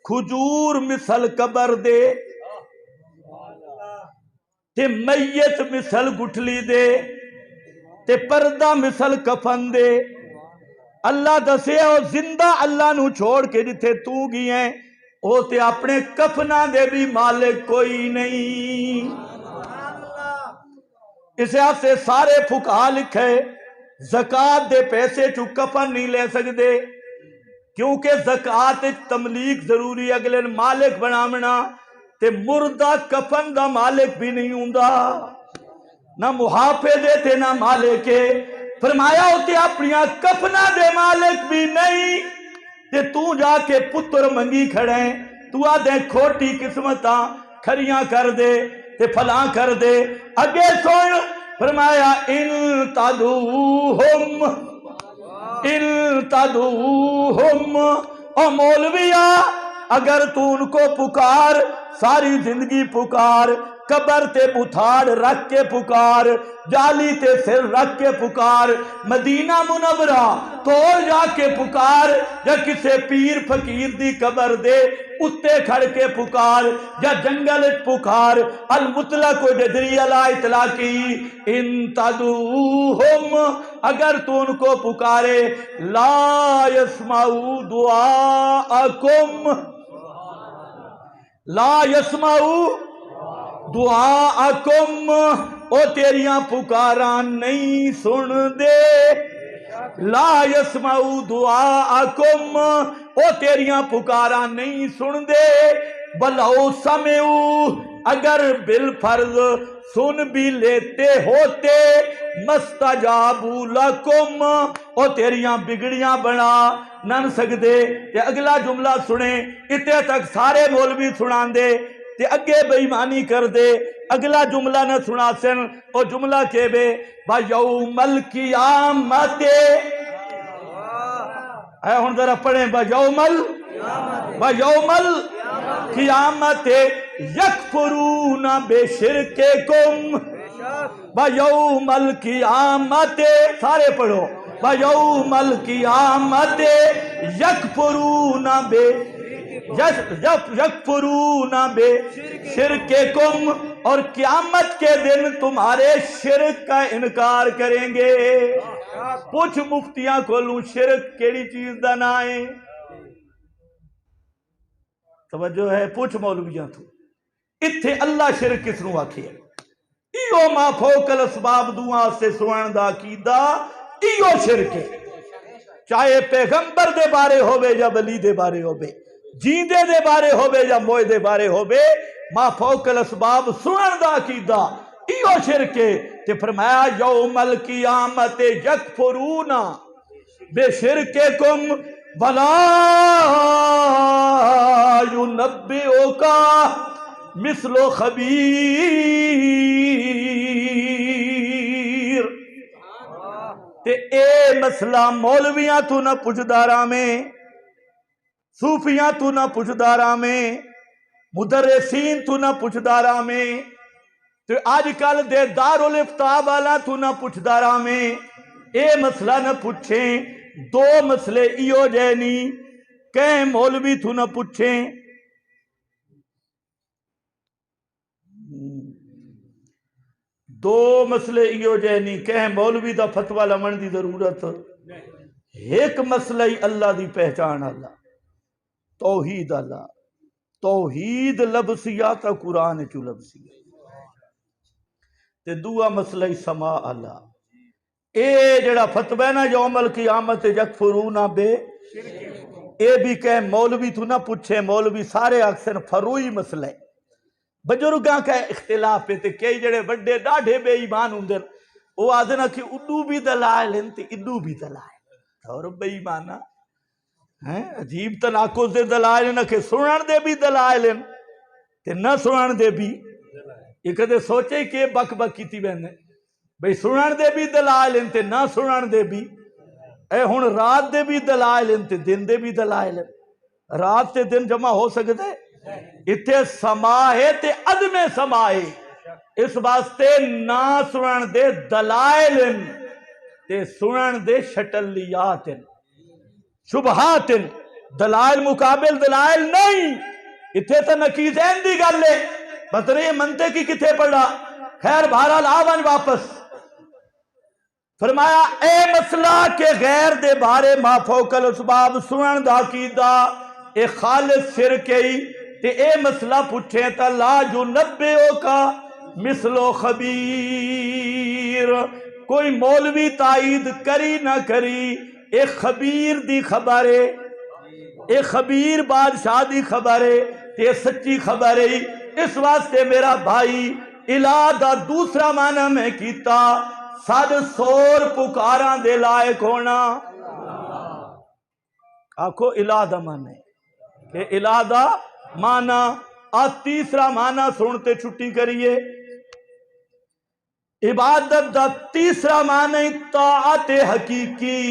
کھجور مثل قبر دے تے میت مثل گٹھلی دے تے پردہ مثل کفن دے. اللہ دسے او زندہ اللہ نو چھوڑ کے جتھے تو گئی ہیں او تے اپنے کفنا دے بھی مالک کوئی نہیں. اس سے سارے فقہا لکھے زکاة دے پیسے چو کفن نہیں لے سکتے کیونکہ زکاة تملیک ضروری اگلے مالک بنامنا تے مردہ کفن دا مالک بھی نہیں ہوندا نہ محافظے تے نہ مالکے. فرمایا ہوتے اپنیاں کفنا دے مالک بھی نہیں تے تو جا کے پتر منگی کھڑے تو آدھے کھوٹی قسمتاں کھریاں کر دے تے پھلاں کر دے. اگے سن فرمایا ان تدعوہم او مولویہ اگر تو ان کو پکار ساری زندگی پکار قبر تے بتھاڑ رکھ کے پکار جالی تے سر رکھ کے پکار مدینہ منورہ توڑ جا کے پکار یا کسے پیر فقیر دی قبر دے اتے کھڑ کے پکار یا جنگل پکار المطلق و جدری علی اطلاقی ان تدعوہم اگر تو ان کو پکارے لا یسمعوا دعاءکم لا یسمعوا دعاءکم او تیریاں پکاران نہیں سن دے. لا یسمعوا دعاءکم او تیریاں پکاران نہیں سن دے. بلو سمعوا اگر بالفرض سن بھی لیتے ہوتے مستجابوا لکم او تیریاں بگڑیاں بنا نہ سکدے. تے اگلا جملہ سنیں اتے تک سارے مولوی سنان دے تے اگے بے ایمانی کر دے. اگلا جملہ نہ سنا سن او جملہ کے بے با یوم القیامت اے ہن ذرا پڑھیں با یوم القیامت یکفرون بشرککم با یوم القیامت سارے پڑھو با یوم القیامت یکفرون بشرککم اور قیامت کے دن تمہارے شرک کا انکار کریں گے. پوچھ مفتیاں کھولوں شرک کیڑی چیز دا نا ہے؟ توجہ ہے پوچھ مولویاں تو اتھے اللہ شرک کس نو آکھے ایو ما فوق الاسباب دعا سے سوان دا عقیدہ ایو شرک ہے. چاہے پیغمبر دے بارے ہوئے یا ولی دے بارے ہوئے جیندے دے بارے ہوئے یا موئے دے بارے ہوئے ما فوق الاسباب سنن دا عقیدہ ایو شرک ہے. تے فرمایا یوم القیامت یکفرون بشرککم ولا ینبئک مثل خبیر. تے اے مسئلہ مولویاں تو نہ پوچھداراں میں صوفیاں تو نہ پوچھداراں میں مدرسین تو نہ پوچھداراں میں تو آج کل دے دارالفتاء والا تو نہ پوچھداراں میں اے مسئلہ نہ پوچھیں. دو مسئلے ایو جینی کہیں مولوی تو نہ پوچھیں دو مسئلے ایو جینی کہیں مولوی دا فتوہ لمن دی ضرورت. ایک مسئلہ ہی اللہ دی پہچان اللہ توحید اللہ توحید لبسیا تا قرآن چو لبسیا تے دوسرا مسئلہ سما اللہ اے جڑا فتوی ہے نا یوم القیامت یکفرون بے اے بھی کہ مولوی تو نہ پوچھے مولوی سارے اکثر فروئی مسئلہ ہے بزرگاں کا اختلاف ہے تے کئی جڑے بڑے ڈاڈھے بے ایمان ہوندے وہ آدھے نا کہ اڈو بھی دلائل ہیں تے اڈو بھی دلائل اور بے ایمانا عجیب تناقض دے دلائل نہ کہ سنن دے بھی دلائل ہیں تے نہ سنن دے بھی یہ کدے سوچے کہ بک بک کیتی بہنے بھئی سنن دے بھی دلائل ہیں تے نہ سنن دے بھی اے ہن رات دے بھی دلائل ہیں تے دن دے بھی دلائل ہیں رات تے دن جمع ہو سکتے اتھے سما ہے تے عدم سما ہے اس واسطے نہ سنن دے دلائل ہیں تے سنن دے شٹلیات ہیں شبہات ہیں دلائل مقابل دلائل نہیں اتھے تے نقیضین دی گل ہے بطرے یہ منطقی کتھے پڑھا خیر بہرحال آون واپس فرمایا اے مسئلہ کے غیر دے بارے ما فوق الاسباب سنن دا عقیدہ اے خالص شرکی تے اے مسئلہ پوچھے تا لا جنبئو کا مثل و خبیر کوئی مولوی تائید کری نہ کری اے خبیر دی خبر ہے اے خبیر بادشاہ دی خبر ہے تے سچی خبر ہے اس واسطے میرا بھائی الہ دا دوسرا معنی میں کیتا صد سور پکاراں دے لائق ہونا آکھو الہ دا معنی کہ الہ دا معنی تیسرا معنی سنتے چھٹی کریے عبادت دا تیسرا معنی طاعت حقیقی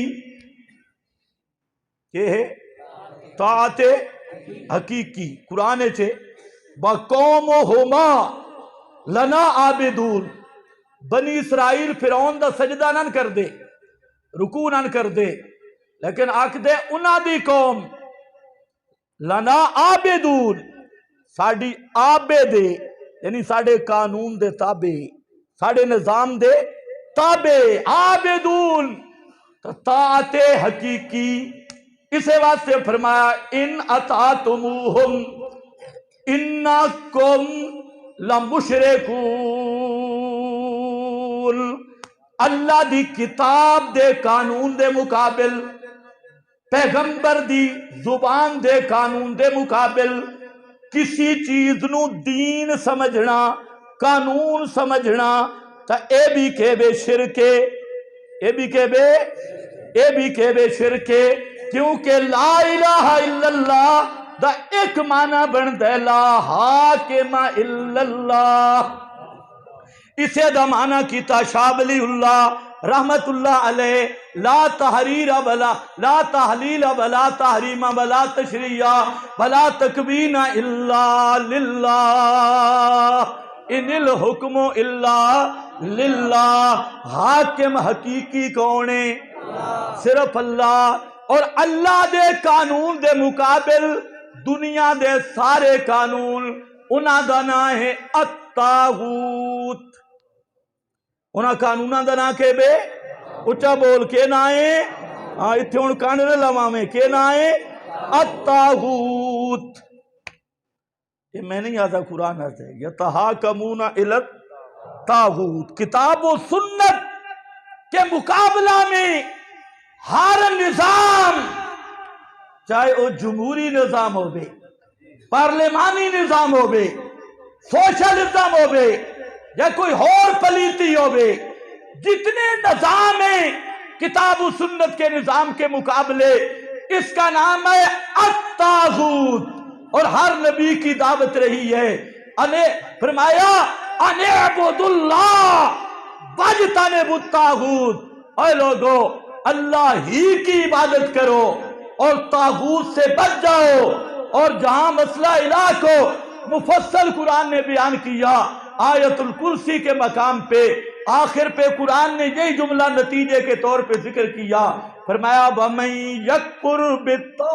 کہ ہے طاعت حقیقی قرآن چھے وَقَوْمُهُمَا لَنَا عَابِدُونَ بنی اسرائیل فرعون دا سجدہ نہ کر دے رکوع نہ کر دے لیکن آکھ دے انہاں دی قوم لَنَا عَابِدُونَ ساڑی عابد یعنی ساڑے قانون دے تابع ساڑے نظام دے تابع عابدون طاعت حقیقی اسے واسطے فرمایا ان اطاعتموہم انکم لمشرکون اللہ دی کتاب دے قانون دے مقابل پیغمبر دی زبان دے قانون دے مقابل کسی چیز نو دین سمجھنا قانون سمجھنا تا اے بھی کہ بے شرکے اے بھی کہ بے شرکے کیونکہ لا الہ الا اللہ دا ایک معنی بن دے لا حاکم الا اللہ اسے دا معنی کیتا شاہ ولی اللہ رحمت اللہ علیہ لا تحریر بلا لا تحلیل بلا تحریم بلا تشریع بلا تکوین الا للہ ان الحکم الا للہ حاکم حقیقی کونے صرف اللہ اور اللہ دے قانون دے مقابل دنیا دے سارے قانون انہاں دا نام ہے الطاغوت انہاں قانوناں دا نام کہ بے اچھا بول کے نام ہے اتھے ان کانڈے لواں میں کہ نام ہے الطاغوت یہ میں نہیں آتا قرآن آتا ہے یتحاکمون الی الطاغوت کتاب و سنت کے مقابلہ میں ہر نظام چاہے وہ جمہوری نظام ہو بے پارلیمانی نظام ہو بے سوشلزم ہو بے یا کوئی اور پلیتی ہو بے جتنے نظام ہیں کتاب و سنت کے نظام کے مقابلے اس کا نام ہے الطاغوت اور ہر نبی کی دعوت رہی ہے فرمایا ان اعبدوا اللہ واجتنبوا الطاغوت اے لوگو اللہ ہی کی عبادت کرو اور طاغوت سے بچ جاؤ اور جہاں مسئلہ الہ کو مفصل قرآن نے بیان کیا آیت الکرسی کے مقام پہ آخر پہ قرآن نے یہی جملہ نتیجے کے طور پہ ذکر کیا فرمایا وَمَن یکفر بالطاغوت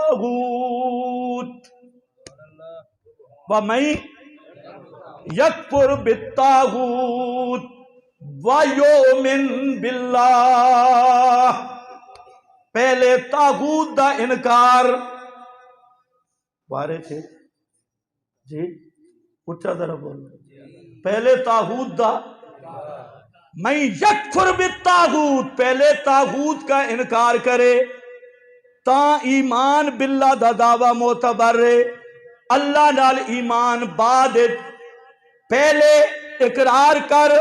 وَمَن یکفر بالطاغوت وَیُؤْمِن بِاللَّهِ پہلے طاغوت دا انکار بارے تھے جی اچھا ذرا بولو پہلے تاغوت دا میں یکفر بالتاغوت پہلے تاغوت کا انکار کرے تا ایمان باللہ دا دعویٰ معتبر ہے اللہ نال ایمان بعد پہلے اقرار کر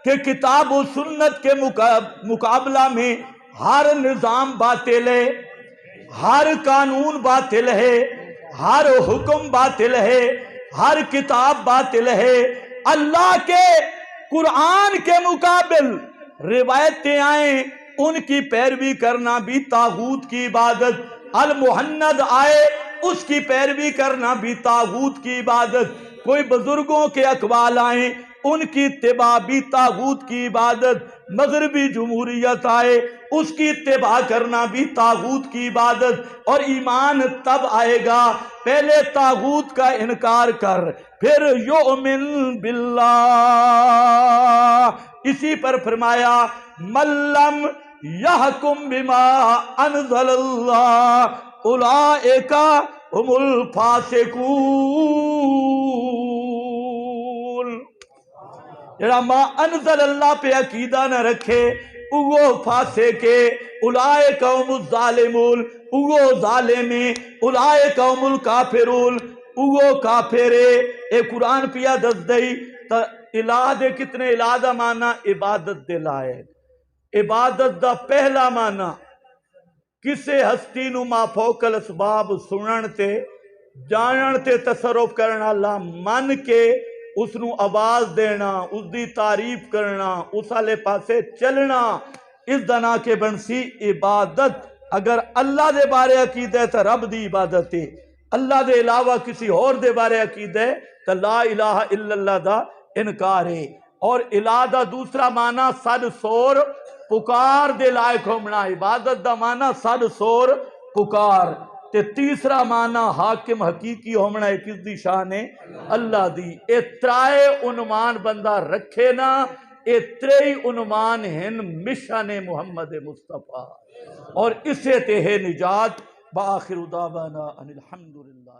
کہ کتاب و سنت کے مقابلہ میں ہر نظام باطل ہے ہر قانون باطل ہے ہر حکم باطل ہے ہر کتاب باطل ہے اللہ کے قرآن کے مقابل روایتیں آئیں ان کی پیروی کرنا بھی طاغوت کی عبادت المحند آئے اس کی پیروی کرنا بھی طاغوت کی عبادت کوئی بزرگوں کے اقوال آئیں ان کی اتباع بھی طاغوت کی عبادت مغربی جمہوریت آئے اس کی اتباع کرنا بھی طاغوت کی عبادت اور ایمان تب آئے گا پہلے طاغوت کا انکار کر پھر یؤمن باللہ اسی پر فرمایا ملم یحکم بما انزل اللہ اولئک هم الفاسقون جڑا ما انزل اللہ پہ عقیدہ نہ رکھے وہ فاسق ہے اولئک هم الظالمون وہ ظالم ہے اولئک هم الکافرون وہ کافر ہے اے قرآن پیا دس دئی تا الہ دے کتنے الہ دا معنی عبادت دے لائق عبادت دا پہلا معنی کسے ہستی نو ما فوق الاسباب سنن تے جانن تے تصرف کرنا اللہ من کے اس نو آواز دینا اس دی تعریف کرنا اس والے پاسے چلنا اس دنا کے بنسی عبادت اگر اللہ دے بارے عقیدہ ہے تو رب دی عبادت ہے اللہ دے علاوہ کسی اور دے بارے عقیدہ ہے تو لا الہ الا اللہ دا انکار ہے اور الہ دا دوسرا معنی صد سور پکار دے لائق ہونا عبادت دا معنی صد سور پکار تے تیسرا معنی حاکم حقیقی ہونا ہے کس دی شان ہے اللہ دی اے ترائے عنوان بندہ رکھے نا اے ترئی عنوان ہن مشن محمد مصطفیٰ اور اسے تے ہے نجات بآخر دعوانا ان الحمدللہ